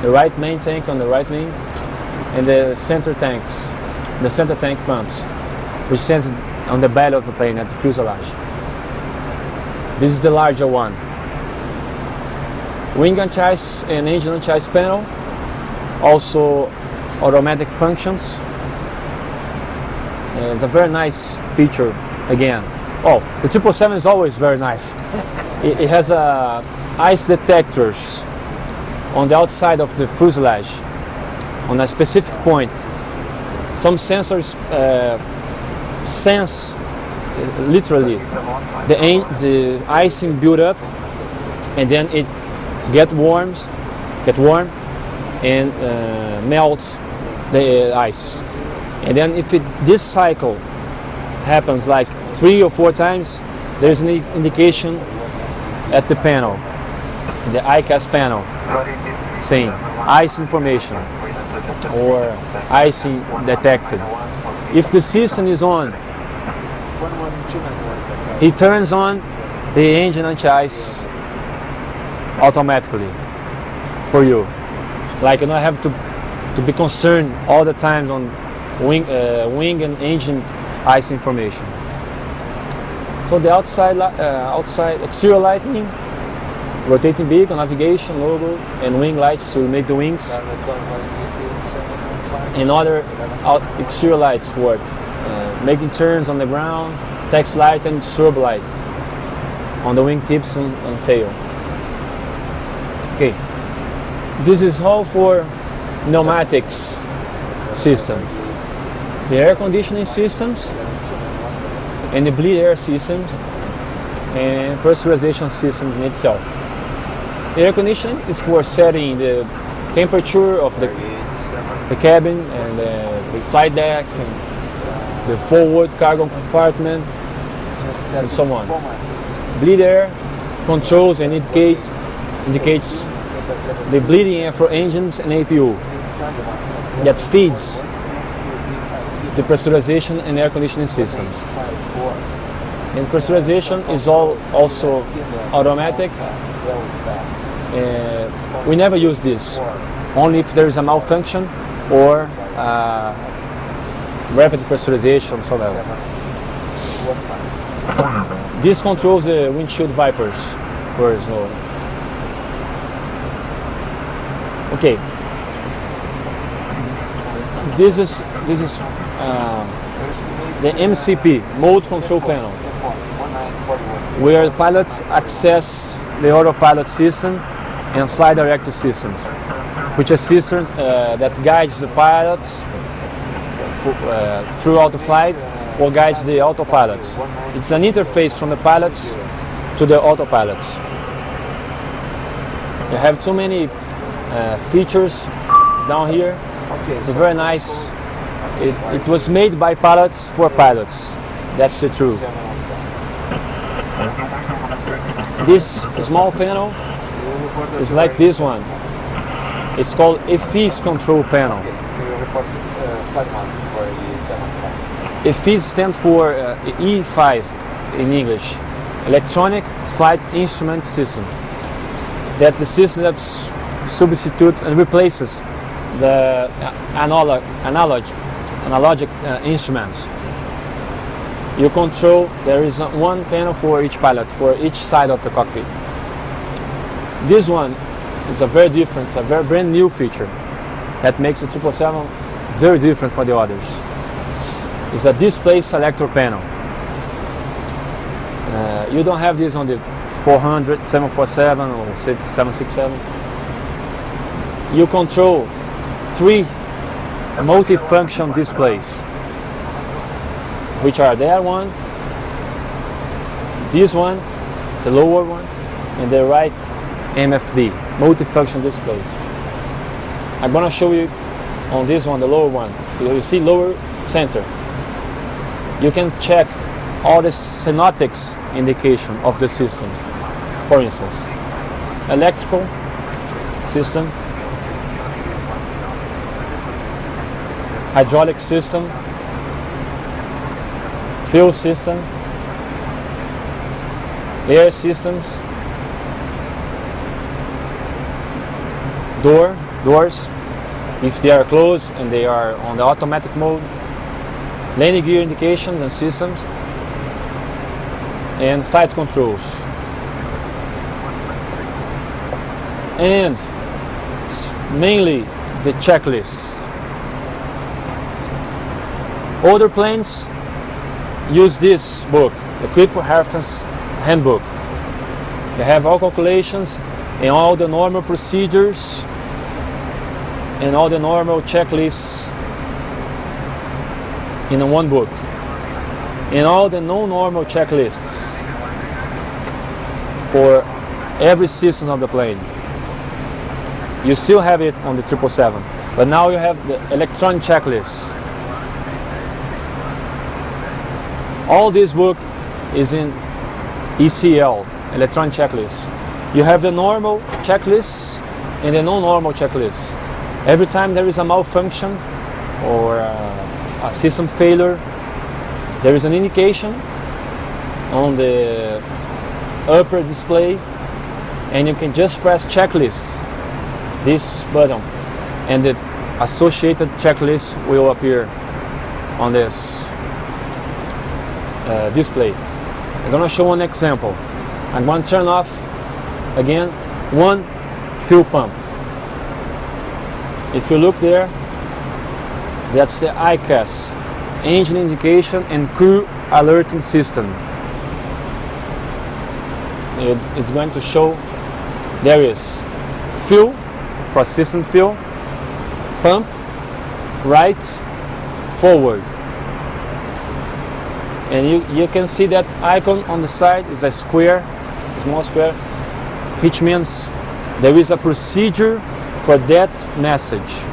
the right main tank on the right wing, and the center tanks, the center tank pumps, which sends it on the belly of the plane at the fuselage. This is the larger one. Wing unchase and engine unchase panel, also automatic functions. And it's a very nice feature again. Oh, the 777 is always very nice. It has ice detectors on the outside of the fuselage on a specific point. Some sensors sense literally the icing build up, and then it get warm and melts the ice. And then if this cycle happens like 3 or 4 times, there's an indication at the panel, the ICAS panel, saying ice information or icing detected. If the system is on, he turns on the engine unchase automatically for you. Like you don't have to be concerned all the time on wing and engine ice information. So the outside exterior lighting, rotating beacon, navigation logo, and wing lights to make the wings, and other exterior lights for it, making turns on the ground, taxi light and strobe light on the wing tips and tail. Okay, this is all for pneumatics system. The air conditioning systems and the bleed air systems and pressurization systems in itself. The air conditioning is for setting the temperature of the cabin and the flight deck and the forward cargo compartment and so on. Bleed air controls and indicates the bleeding air for engines and APU that feeds the pressurization and air conditioning systems. And pressurization is also automatic. We never use this, only if there is a malfunction or rapid pressurization whatsoever. This controls the windshield wipers for snow. Okay. This is the MCP, mode control panel, where pilots access the autopilot system and flight director systems, which is a system that guides the pilots throughout the flight or guides the autopilots. It's an interface from the pilots to the autopilots. You have too many features down here. It's very nice. It was made by pilots for pilots. That's the truth. This small panel is like this one. It's called EFIS control panel. EFIS stands for EFIS in English, Electronic Flight Instrument System. That the system that substitutes and replaces the analogic instruments. You control, there is one panel for each pilot, for each side of the cockpit. This one is a very different, it's a very brand new feature that makes the 777 very different from the others. It's a display selector panel. You don't have this on the 400, 747 or 767. You control 3 multifunction displays, which are that one, this one, it's a lower one, and the right MFD, multifunction displays. I'm gonna show you on this one, the lower one. So you see lower center. You can check all the synoptics indication of the systems. For instance, electrical system, hydraulic system, fuel system, air systems, doors, if they are closed and they are on the automatic mode, landing gear indications and systems, and flight controls. And mainly the checklists. Older planes use this book, the Quick Reference Handbook. They have all calculations and all the normal procedures and all the normal checklists in one book, and all the non-normal checklists for every system of the plane. You still have it on the 777, but now you have the electronic checklist. All this book is in ECL, electronic checklist. You have the normal checklists and the non-normal checklists. Every time there is a malfunction or a system failure, there is an indication on the upper display, and you can just press checklist, this button, and the associated checklist will appear on this display. I'm going to show an example. I'm going to turn off again one fuel pump. If you look there, that's the ICAS, engine indication and crew alerting system. It is going to show there is fuel for system fuel, pump, right, forward. And you can see that icon on the side is a square, a small square, which means there is a procedure for that message.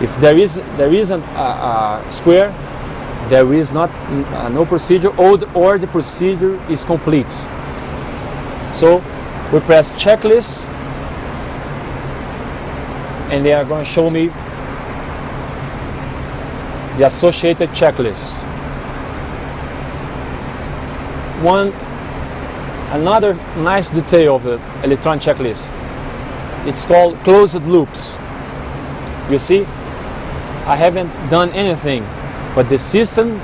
If there isn't a square, there is not no procedure, or the procedure is complete. So we press checklist, and they are going to show me the associated checklist. Another nice detail of the electronic checklist, it's called closed loops. You see, I haven't done anything, but the system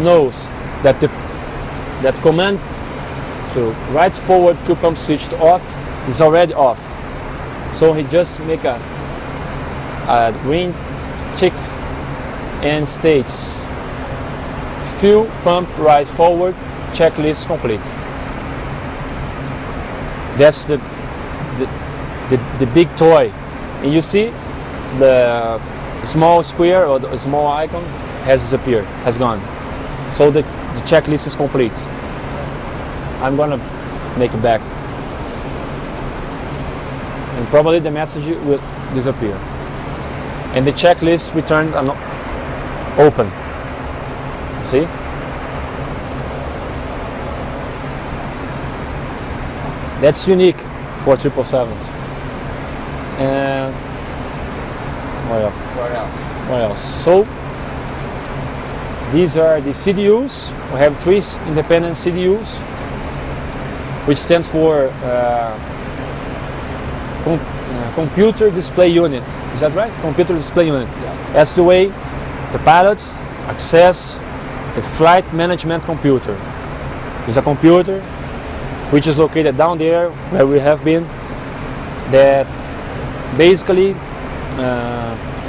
knows that that command to right forward fuel pump switched off is already off. So he just make a green tick and states fuel pump right forward, checklist complete. That's the big toy. And you see the small square or the small icon has disappeared, has gone. So the checklist is complete. I'm gonna make it back, and probably the message will disappear, and the checklist returned open. See? That's unique for 777s. And what else? So these are the CDUs. We have 3 independent CDUs, which stands for computer display unit. Is that right? Computer display unit. Yeah. That's the way the pilots access the flight management computer. It's a computer which is located down there where we have been, that basically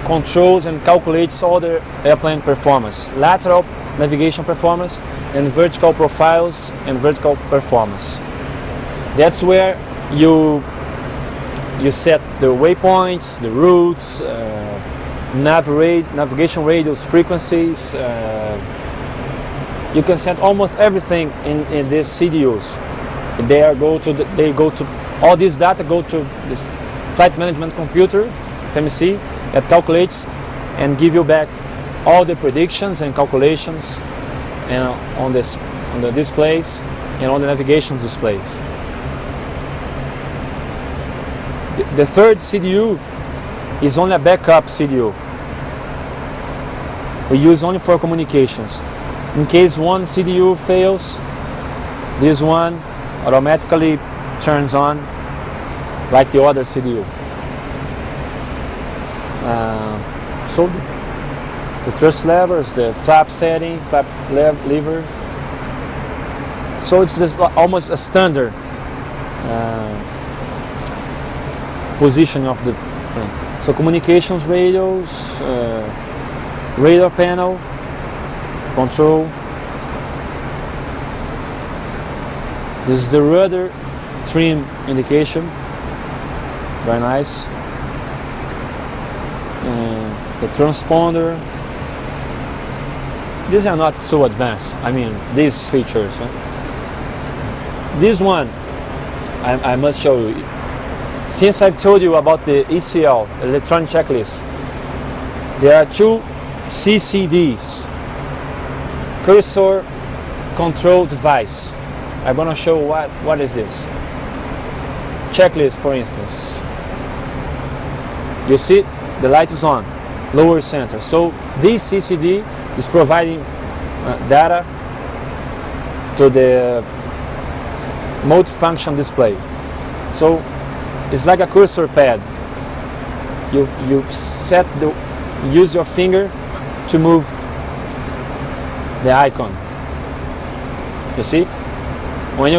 controls and calculates all the airplane performance, lateral navigation performance and vertical profiles and vertical performance. That's where you set the waypoints, the routes, navigation radius, frequencies. You can set almost everything in these CDUs. They go to all this data go to this flight management computer, FMC, that calculates and give you back all the predictions and calculations on the displays and on the navigation displays. The third CDU is only a backup CDU. We use only for communications. In case one CDU fails, this one automatically turns on like the other CDU. So the thrust levers, the flap setting, flap lever. So it's just almost a standard position of the plane. So communications radios, radar panel, control. This is the rudder trim indication. Very nice. The transponder. These are not so advanced. I mean, these features. This one, I must show you. Since I've told you about the ECL, electronic checklist, there are two CCDs, cursor control device. I'm going to show what is this. Checklist, for instance. You see the light is on, lower center. So this CCD is providing data to the multifunction display. So it's like a cursor pad. You use your finger to move the icon. You see, when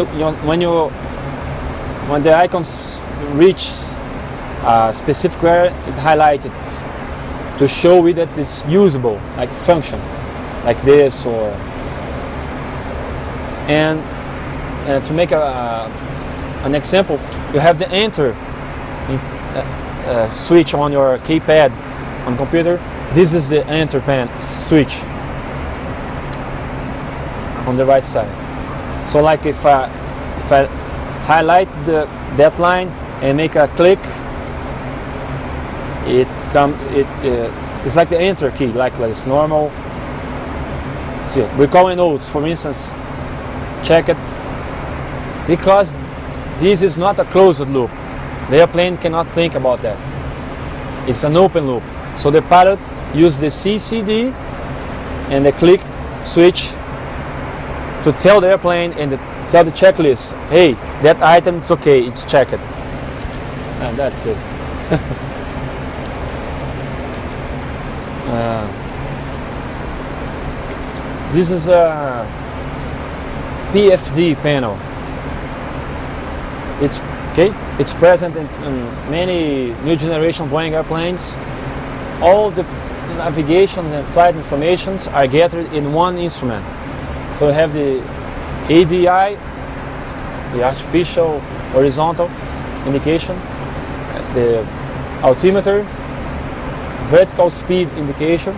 the icons reach a specific area, it highlighted to show it that it's usable, like function, like this, or and to make an example, you have the enter switch on your keypad on computer. This is the enter pen switch on the right side. So like if I highlight that line and make a click, it's like the enter key, like this normal. See, recalling notes, for instance, check it, because this is not a closed loop. The airplane cannot think about that. It's an open loop. So the pilot uses the CCD and the click switch to tell the airplane and tell the checklist, hey, that item is okay, it's checked. And that's it. This is a PFD panel. It's present in many new generation Boeing airplanes. All the navigation and flight informations are gathered in one instrument. So we have the ADI, the artificial horizontal indication, the altimeter, vertical speed indication,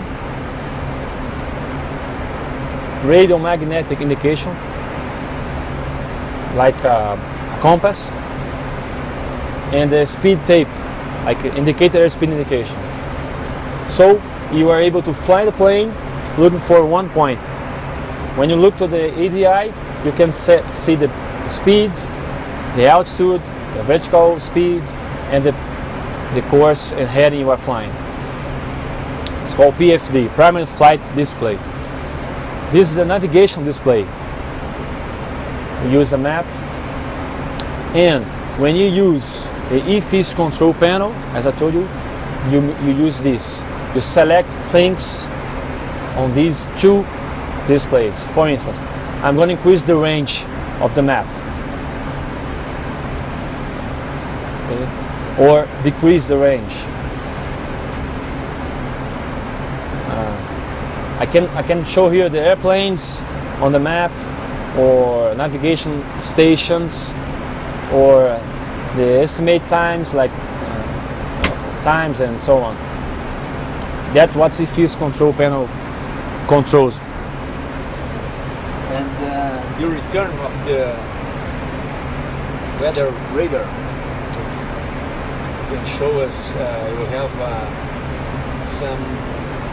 radial magnetic indication, like a compass, and the speed tape, like indicator airspeed indication. So you are able to fly the plane looking for one point. When you look to the ADI, you can see the speed, the altitude, the vertical speed, and the course and heading you are flying. It's called PFD, Primary Flight Display. This is a navigation display. You use a map, and when you use the EFIS control panel, as I told you, you use this. You select things on these two displays. For instance, I'm going to increase the range of the map, okay, or decrease the range. I can show here the airplanes on the map, or navigation stations, or the estimate times, like times and so on. That's what the EFIS control panel controls. And the return of the weather radar. Can show us, you will have some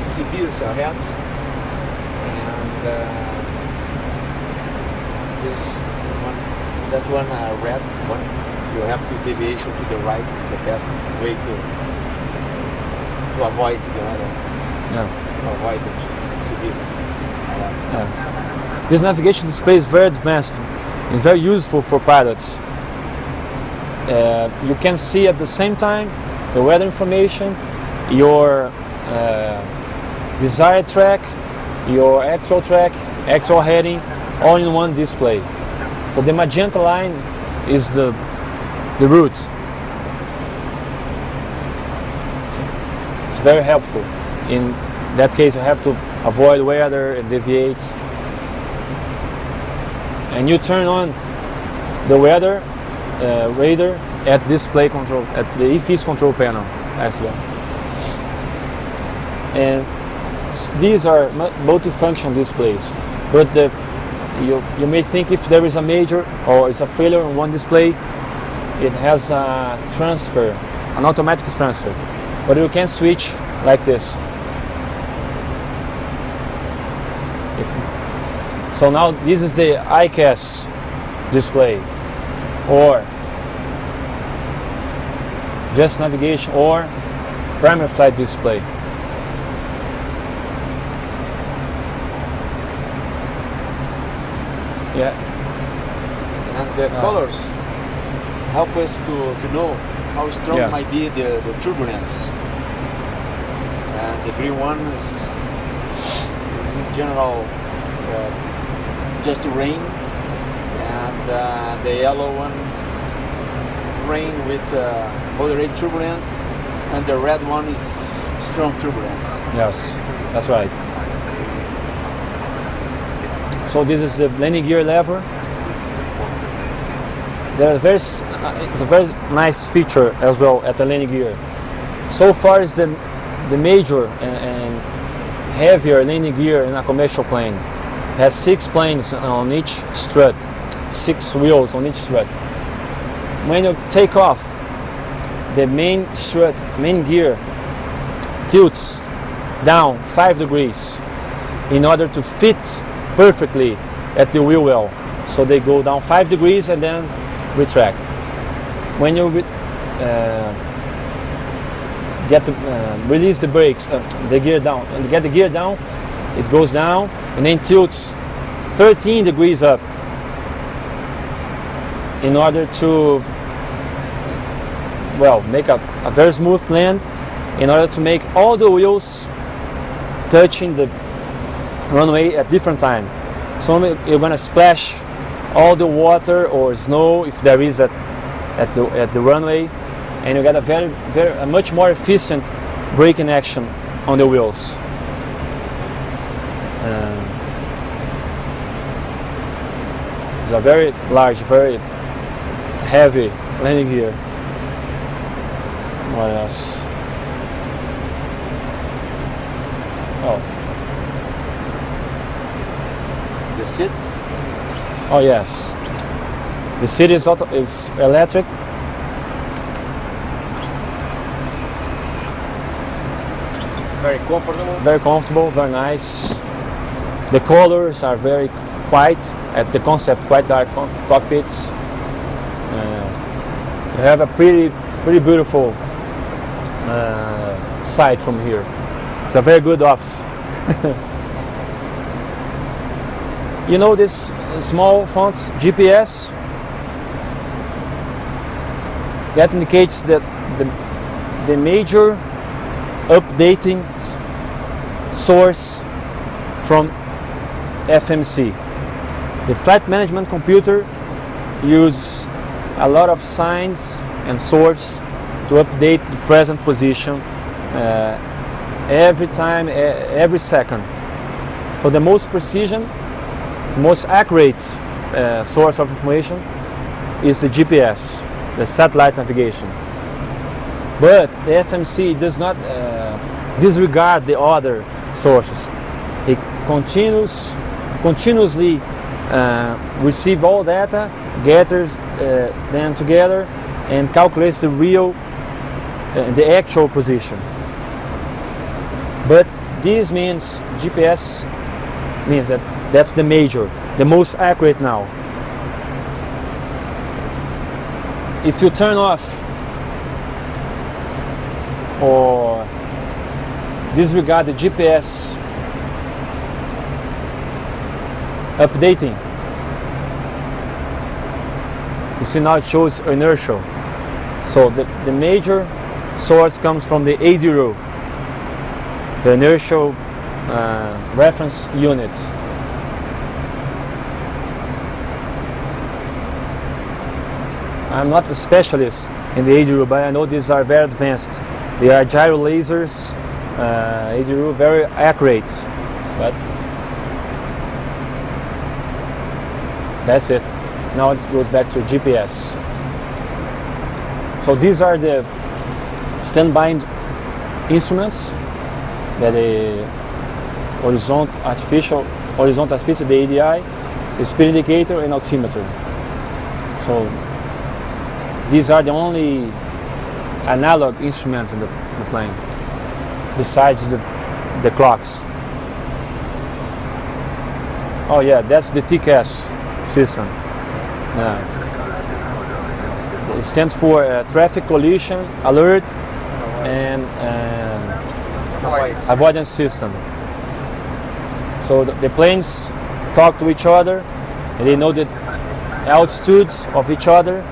CBs ahead, and this one, that one red one, you have to deviation to the right is the best way to avoid the weather. Yeah. To avoid the CBs. This navigation display is very advanced and very useful for pilots. You can see at the same time the weather information, your desired track, your actual track, actual heading, all in one display. So the magenta line is the route. It's very helpful. In that case, you have to avoid weather and deviate. And you turn on the weather radar at display control, at the EFIS control panel as well. And these are multifunction displays, but you may think if there is a major or it's a failure on one display, it has a transfer, an automatic transfer, but you can switch like this. So now this is the ICAS display, or just navigation, or primary flight display. Yeah. And the colors help us to know how strong might be the turbulence. And the green one is in general just rain, and the yellow one rain with moderate turbulence, and the red one is strong turbulence. Yes, that's right. So this is the landing gear lever. It's a very nice feature as well at the landing gear. So far is the major and heavier landing gear in a commercial plane. It has 6 planes on each strut, 6 wheels on each strut. When you take off, the main strut, main gear tilts down 5 degrees in order to fit perfectly at the wheel well. So they go down 5 degrees and then retract. When you release the brakes, the gear down, and get the gear down, it goes down and then tilts 13 degrees up in order to, well, make a very smooth land, in order to make all the wheels touching the runway at different time. So you're gonna splash all the water or snow if there is at the runway, and you get a much more efficient braking action on the wheels. It's a very large, very heavy landing gear. What else? Oh. The seat? Oh yes. The seat is electric. Very comfortable. Very comfortable, very nice. The colors are very quiet. At the concept, quite dark cockpits. You have a pretty beautiful sight from here. It's a very good office. You know this small fonts, GPS? That indicates that the major updating source from FMC. The flight management computer uses a lot of signs and source to update the present position every time, every second. For the most precision, most accurate source of information is the GPS, the satellite navigation. But the FMC does not disregard the other sources. It continuously receive all data, gathers them together and calculates the real, the actual position. But this means GPS means that that's the major, the most accurate now. If you turn off or disregard the GPS updating, you see now it shows inertial. So the major source comes from the ADRU, the inertial reference unit. I'm not a specialist in the ADRU, but I know these are very advanced. They are gyro lasers, ADRU, very accurate. But that's it. Now it goes back to GPS. So these are the standby instruments that the horizontal artificial, the ADI, the speed indicator and altimeter. So these are the only analog instruments in the plane, besides the clocks. Oh yeah, that's the TCAS system. It stands for Traffic Collision Alert and Avoidance System. So the planes talk to each other, and they know the altitudes of each other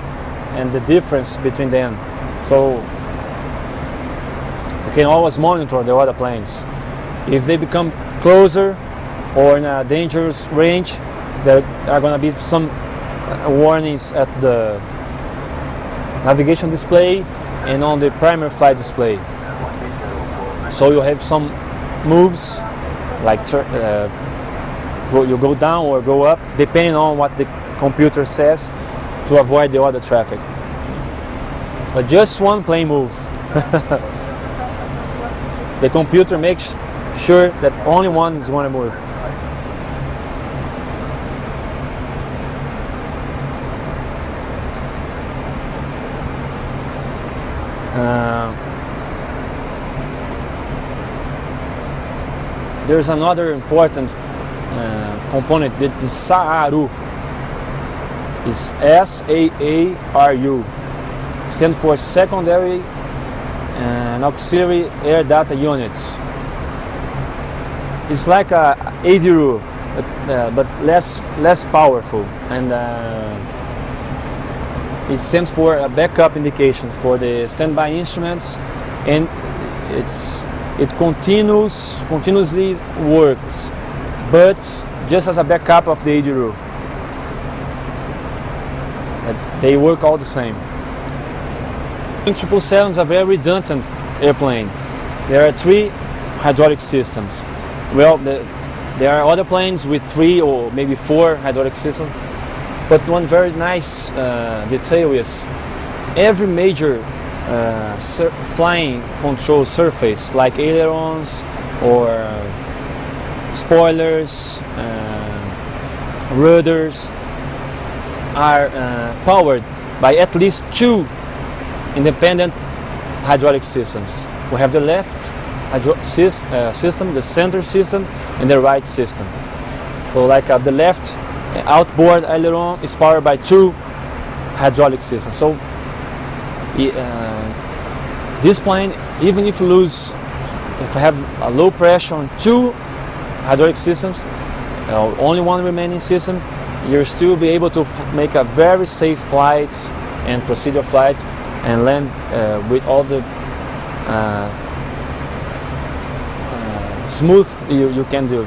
and the difference between them. So you can always monitor the other planes. If they become closer or in a dangerous range, there are going to be some warnings at the navigation display and on the primary flight display. So you have some moves like you go down or go up depending on what the computer says to avoid the other traffic. But just one plane moves. The computer makes sure that only one is going to move. There's another important component that is SAARU. It's SAARU. Stands for Secondary and Auxiliary Air Data Units. It's like a ADRU, but less powerful, and it stands for a backup indication for the standby instruments, and it continuously works, but just as a backup of the ADRU. They work all the same. 777 is a very redundant airplane. There are 3 hydraulic systems. Well, there are other planes with 3 or maybe 4 hydraulic systems, but one very nice detail is every major flying control surface, like ailerons or spoilers, rudders, are powered by at least 2 independent hydraulic systems. We have the left system, the center system, and the right system. So like the left outboard aileron is powered by 2 hydraulic systems. So this plane, even if you have a low pressure on 2 hydraulic systems, only one remaining system, you'll still be able to make a very safe flight and procedure flight and land with all the smooth you can do.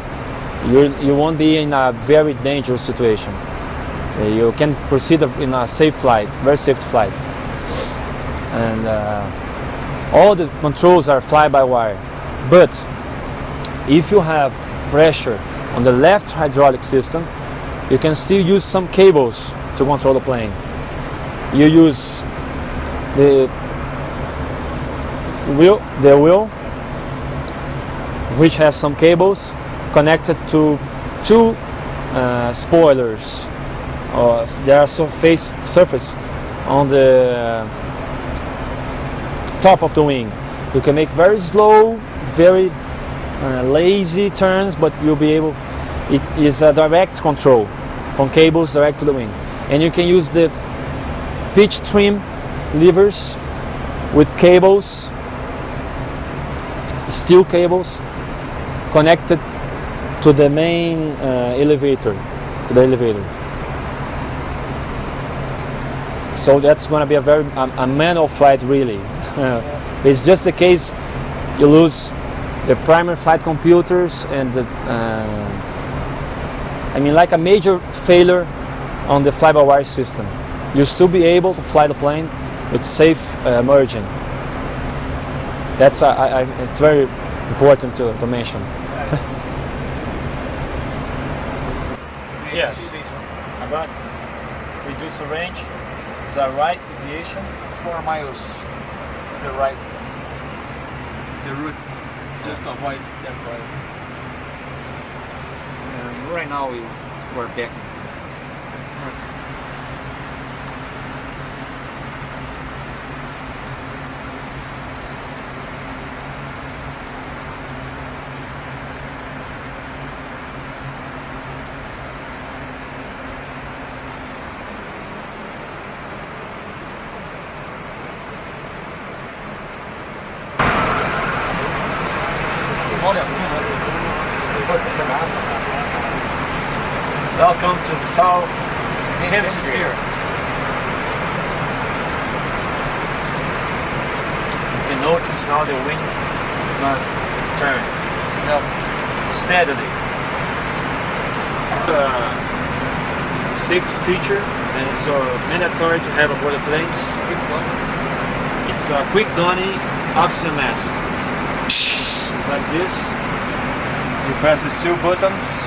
You won't be in a very dangerous situation. You can proceed in a safe flight, very safe flight. And all the controls are fly-by-wire. But if you have pressure on the left hydraulic system, you can still use some cables to control the plane. You use the wheel, which has some cables connected to 2 spoilers there are some surface on the top of the wing. You can make very slow, very lazy turns, but you'll be able. It is a direct control from cables direct to the wing, and you can use the pitch trim levers with cables, steel cables, connected to the main elevator, So that's going to be a manual flight, really. It's just the case you lose the primary flight computers and the, like a major failure on the fly-by-wire system. You'll still be able to fly the plane with safe merging. That's it's very important to mention. Yes, about reduce the range. It's a right deviation, 4 miles to the right. The route, just avoid that way. And right now we're back. Welcome to the South Hemisphere. You can notice now the wind is not turning. No. Steadily. Safety feature, and it's mandatory to have aboard the planes. It's a quick donning oxygen mask. It's like this. You press the two buttons.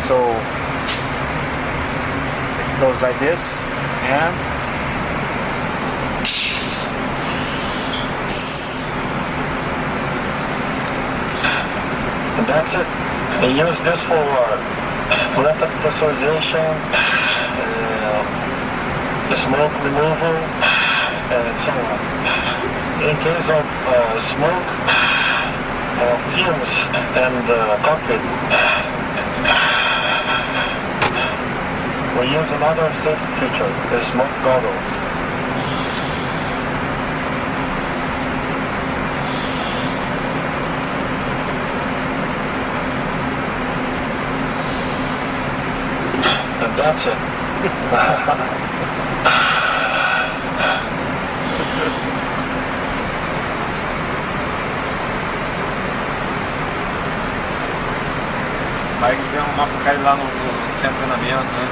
So it goes like this, and that's it. They use this for method pressurization, the smoke removal, and so on. In case of smoke, fumes, and cockpit, we use another safety feature, the smoke goggle. And that's it. Vai ver uma porcaria lá no centro de treinamento, né?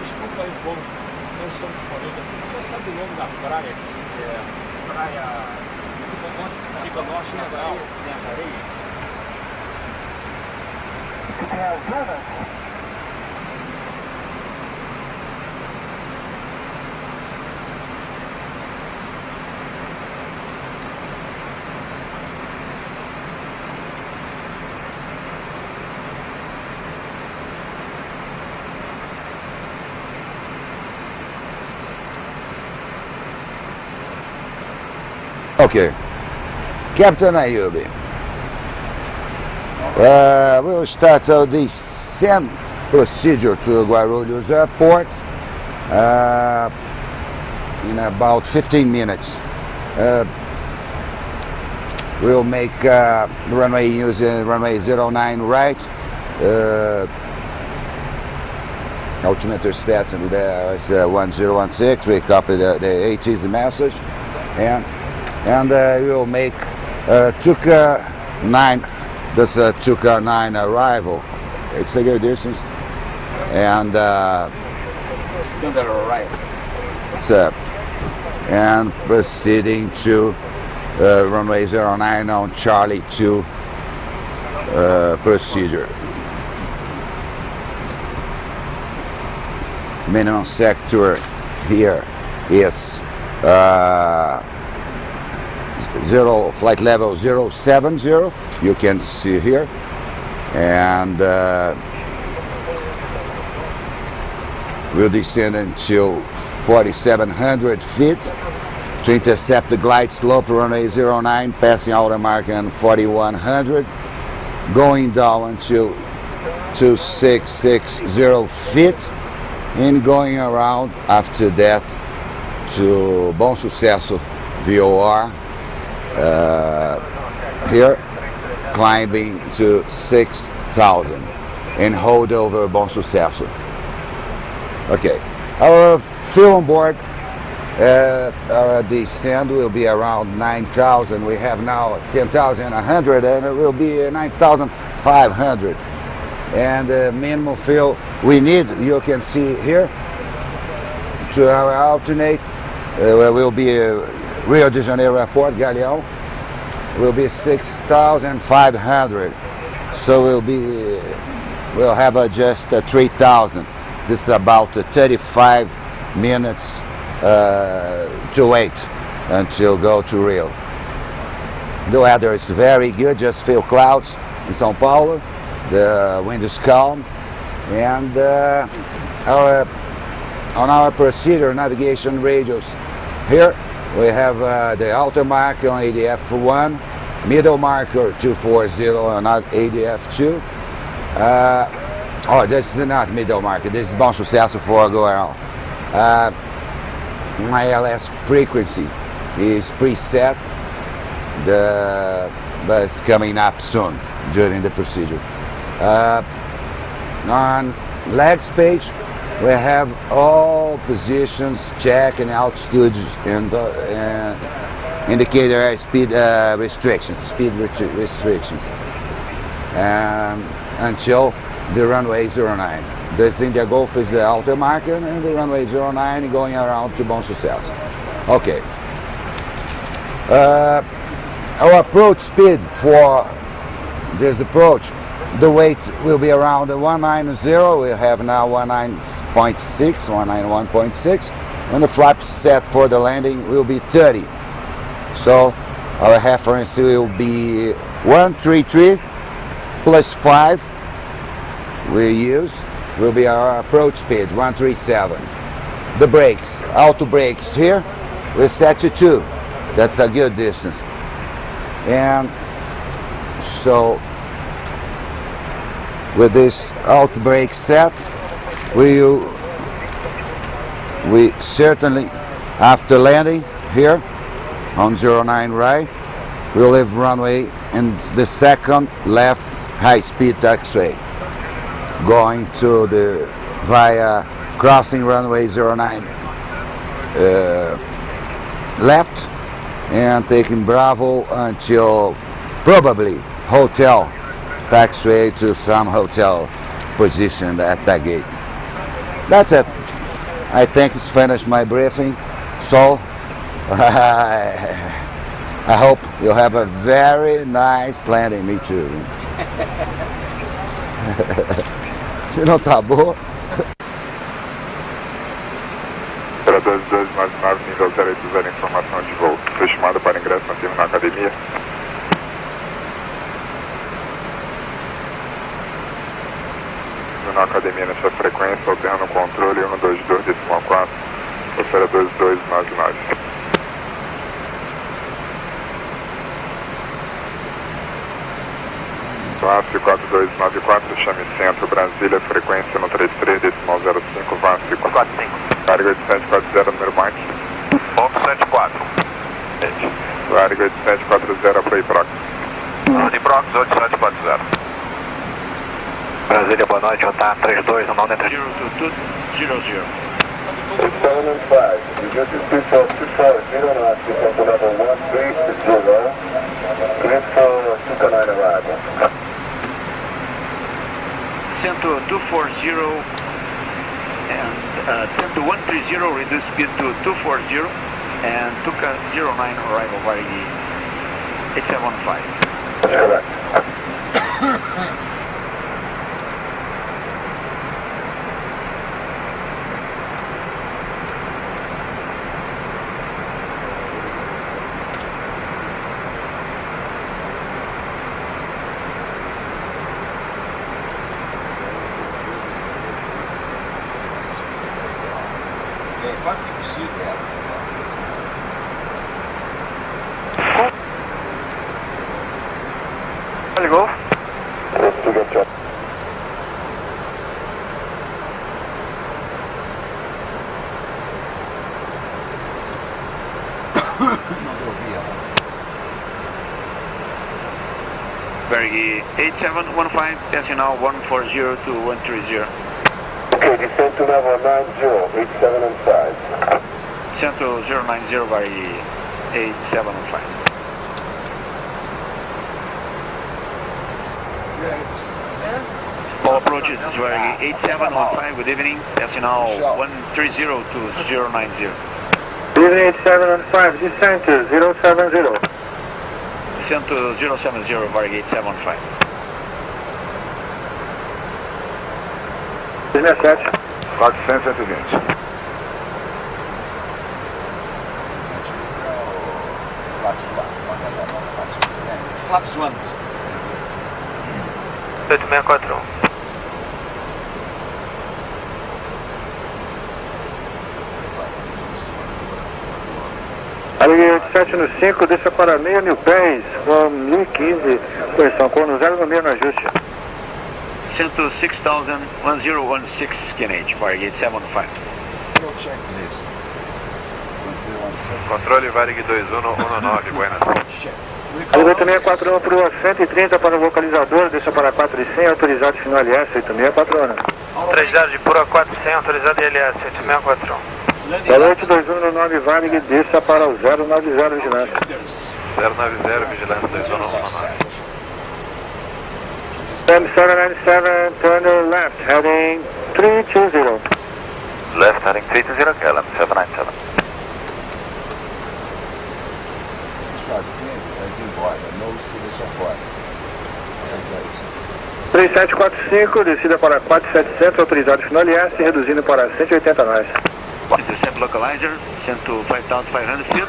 Desculpa aí como nós somos disponíveis. O senhor sabe o nome da praia? Praia fica norte, tem as areias. Okay, Captain Ayubi. We'll start the descent procedure to Guarulhos Airport in about 15 minutes. We'll make runway using runway 09 right. Altimeter set there is 1016. We copy the ATC message, and we'll make Tuca 9. This Tuca 9 arrival. It's a good distance, and Standard arrival. So, and proceeding to runway 09 on Charlie 2 procedure. minimum sector here is flight level 070, you can see here, and we'll descend until 4,700 feet to intercept the glide slope runway 09, passing outer mark on 4,100, going down until 2,660 feet, and going around after that to Bom Sucesso VOR, here climbing to 6,000 and hold over Bom Sucesso. Okay, our fuel on board our descent will be around 9,000. We have now 10,100 and it will be 9,500. And the minimum fuel we need, you can see here, to our alternate, will be Rio de Janeiro Airport, Galeão, will be 6,500. So we'll have just 3,000. This is about 35 minutes to wait until go to Rio. The weather is very good, just few clouds in Sao Paulo. The wind is calm, and on our procedure navigation radios here we have the outer marker on ADF1, middle marker 240 on ADF2. Oh, this is not middle marker, this is Bom Sucesso for go around. My LS frequency is preset, but it's coming up soon during the procedure. On legs page, we have all positions, check and altitude, and indicator speed restrictions, until the runway 09. This India Gulf is the outer marker, and the runway 09 going around to Bom Sucesso. Okay. Our approach speed for this approach, the weight will be around 190. We have now 19.6, 191.6. When the flaps set for the landing will be 30. So our reference will be 133 plus 5 we use will be our approach speed, 137. The brakes, auto brakes here, we set to 2. That's a good distance. And so with this auto brake set, we certainly, after landing here on 09 right, we'll leave runway in the second left high-speed taxiway, going to the via crossing runway 09 left and taking Bravo until probably hotel taxiway to some hotel position at that gate. That's it. I think it's finished my briefing. So I hope you'll have a very nice landing. Me too. Se não tá bom. Para 2299, nível 080, informação de voo. Foi chamado para ingresso na terminal academia. Na academia nessa frequência, alternando o controle 122.4, opera 2299. VASP 4294, chame centro Brasília, frequência no 33.05, VASP 45. Varig 8740, número Mike. Fox 74. Varig 8740, play prox. De prox 8740. Brasília, boa noite, OTA 32, não dentro. 02200. 705, you get to 2420 knots, you come to level 130, clear for 209 arrival. Cento 240 and Cento 130, reduce speed to 240 and Tuca 09 arrival by 875. That's correct. É quase que impossível. Ligou? Varig 8715, passing now 140 to 130. Okay, descend to level 90, 87 and 5. Descend to 090, Varig 8715. All approaches, Varig 8715, good evening, passing now 130 to 090. Good evening, 8715, descend to 070. Descend to 070, Varig 8715. 17. 400, 120. Flaps 1. 864. Varig 8715, desça para meio mil pés, com 1015, correção, corno 0 no meio no ajuste. Descend to 6000, 1016 Kennedy, Varig 8715. We'll check this. 1016. Controle Varig 2119, Buenas. Varig 8641 para o 130 para o localizador, desça para 400, autorizado final LS 8641. 30 pura 400, autorizado ILS 8641. Valor 2119 Varig, desça para o 090 vigilância. 090, vigilância 2119. 797, turn left, heading 320. Left heading 320, KLM 797. Deixa assim, mas embora. Não se deixa fora. 3745, descida para 4700, autorizado final LS, reduzindo para 180 nós. Intercept localizer, sent to 5500 feet,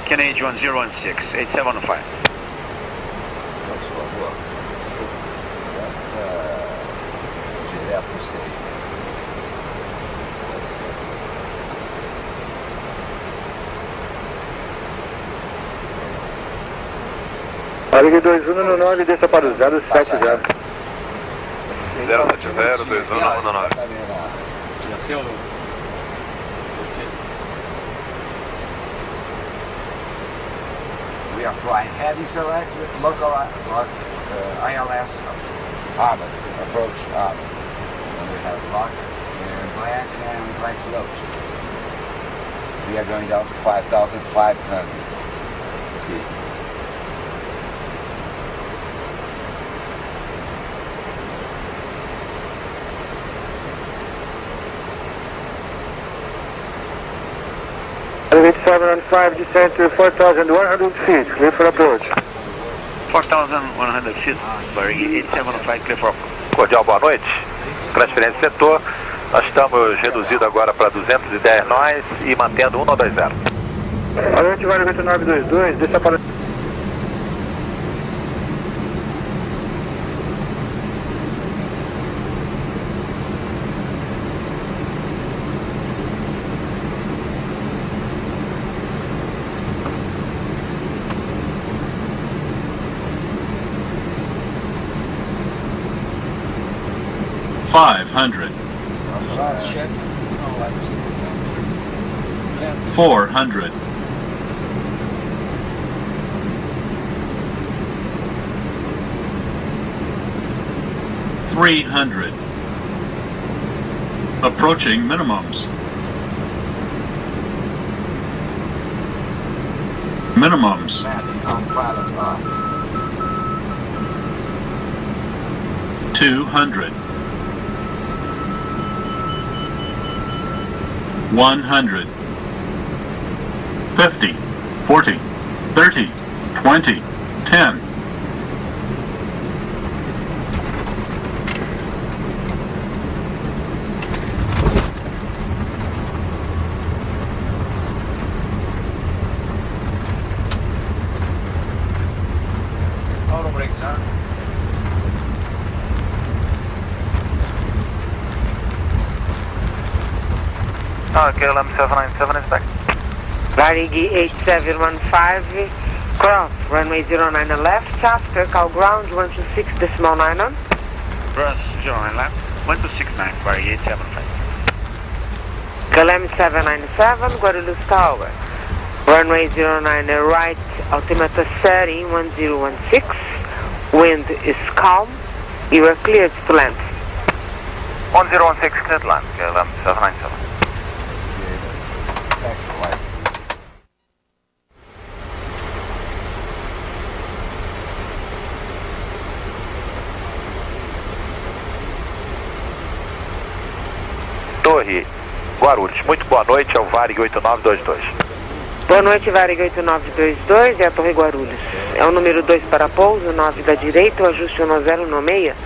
Kennedy 1016, 8715. Direto, não sei. Pode ser. Varig 2119, desça para o 070. 070, 2119. Já sei o... We are flying heading select with local ILS Harvard, approach Harvard. And we have lock and black slope. We are going down to 5,500 feet. Varig 8715, descend to 4,100 feet, clear for approach. 4100 feet, Varig 8715, clear for approach. Cordial, boa noite. Transferência de setor. Nós estamos reduzidos agora para 210 nós e mantendo 190. Boa noite, Varig 8922, desça para... Shots check. No, that's 400. 300. Approaching minimums. Minimums. 200. 100. 50. 40. 30. 20. 10. auto brakes on. KLM 797 is back. Varig 8715, cross, runway 09 left, after call ground 126.9 on. Cross 09 left, 1269, Varig 875. KLM 797, Guarulhos Tower, runway 09 right, altimeter setting 1016, wind is calm, you are cleared to land. 1016 cleared to land, KLM 797. Excellent. Torre, Guarulhos, muito boa noite, é o Varig 8922. Boa noite, Varig 8922, é a Torre Guarulhos. É o número 2 para pouso, 9 da direita, o ajuste 10 no meia.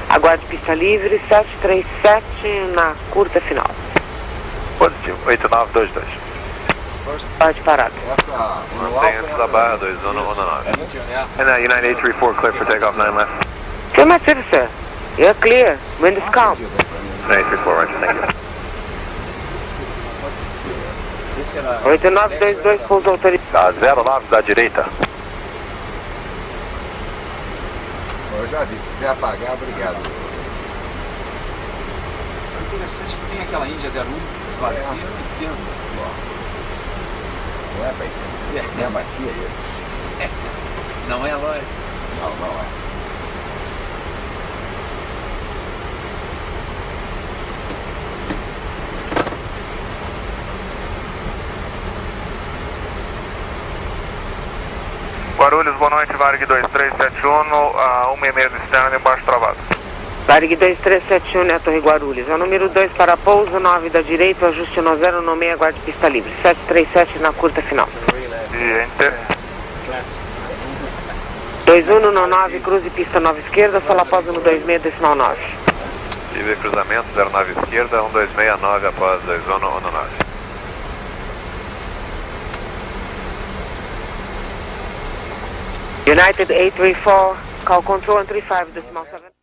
Aguarde pista livre, 737 na curta final. Positivo, 8922. Parte parada. Mantém antes da barra 2119. And United 834, clear for takeoff 9 left. Affirmative, sir. You're clear, wind is calm. 934, right, thank you. 8922, pouso autorizado. 09 da direita. Eu já vi, se quiser apagar, obrigado. É interessante que tem aquela Índia 01 vazia que tem. Não é para entender. É aqui, é esse. Não é, lógico. Não é. Guarulhos, boa noite, Varig 2371, a 1,5 de externo embaixo travado. Varig 2371 é a Torre Guarulhos. É o número 2 para pouso, 9 da direita, o ajuste 10 no meio, aguarde pista livre. 737 na curta final. E enter. 2119, cruze pista 9 esquerda, solo após 126, decimal 9. Livre cruzamento, 09 esquerda, 1269 após 2119. United 834, call control 135, decimal 7.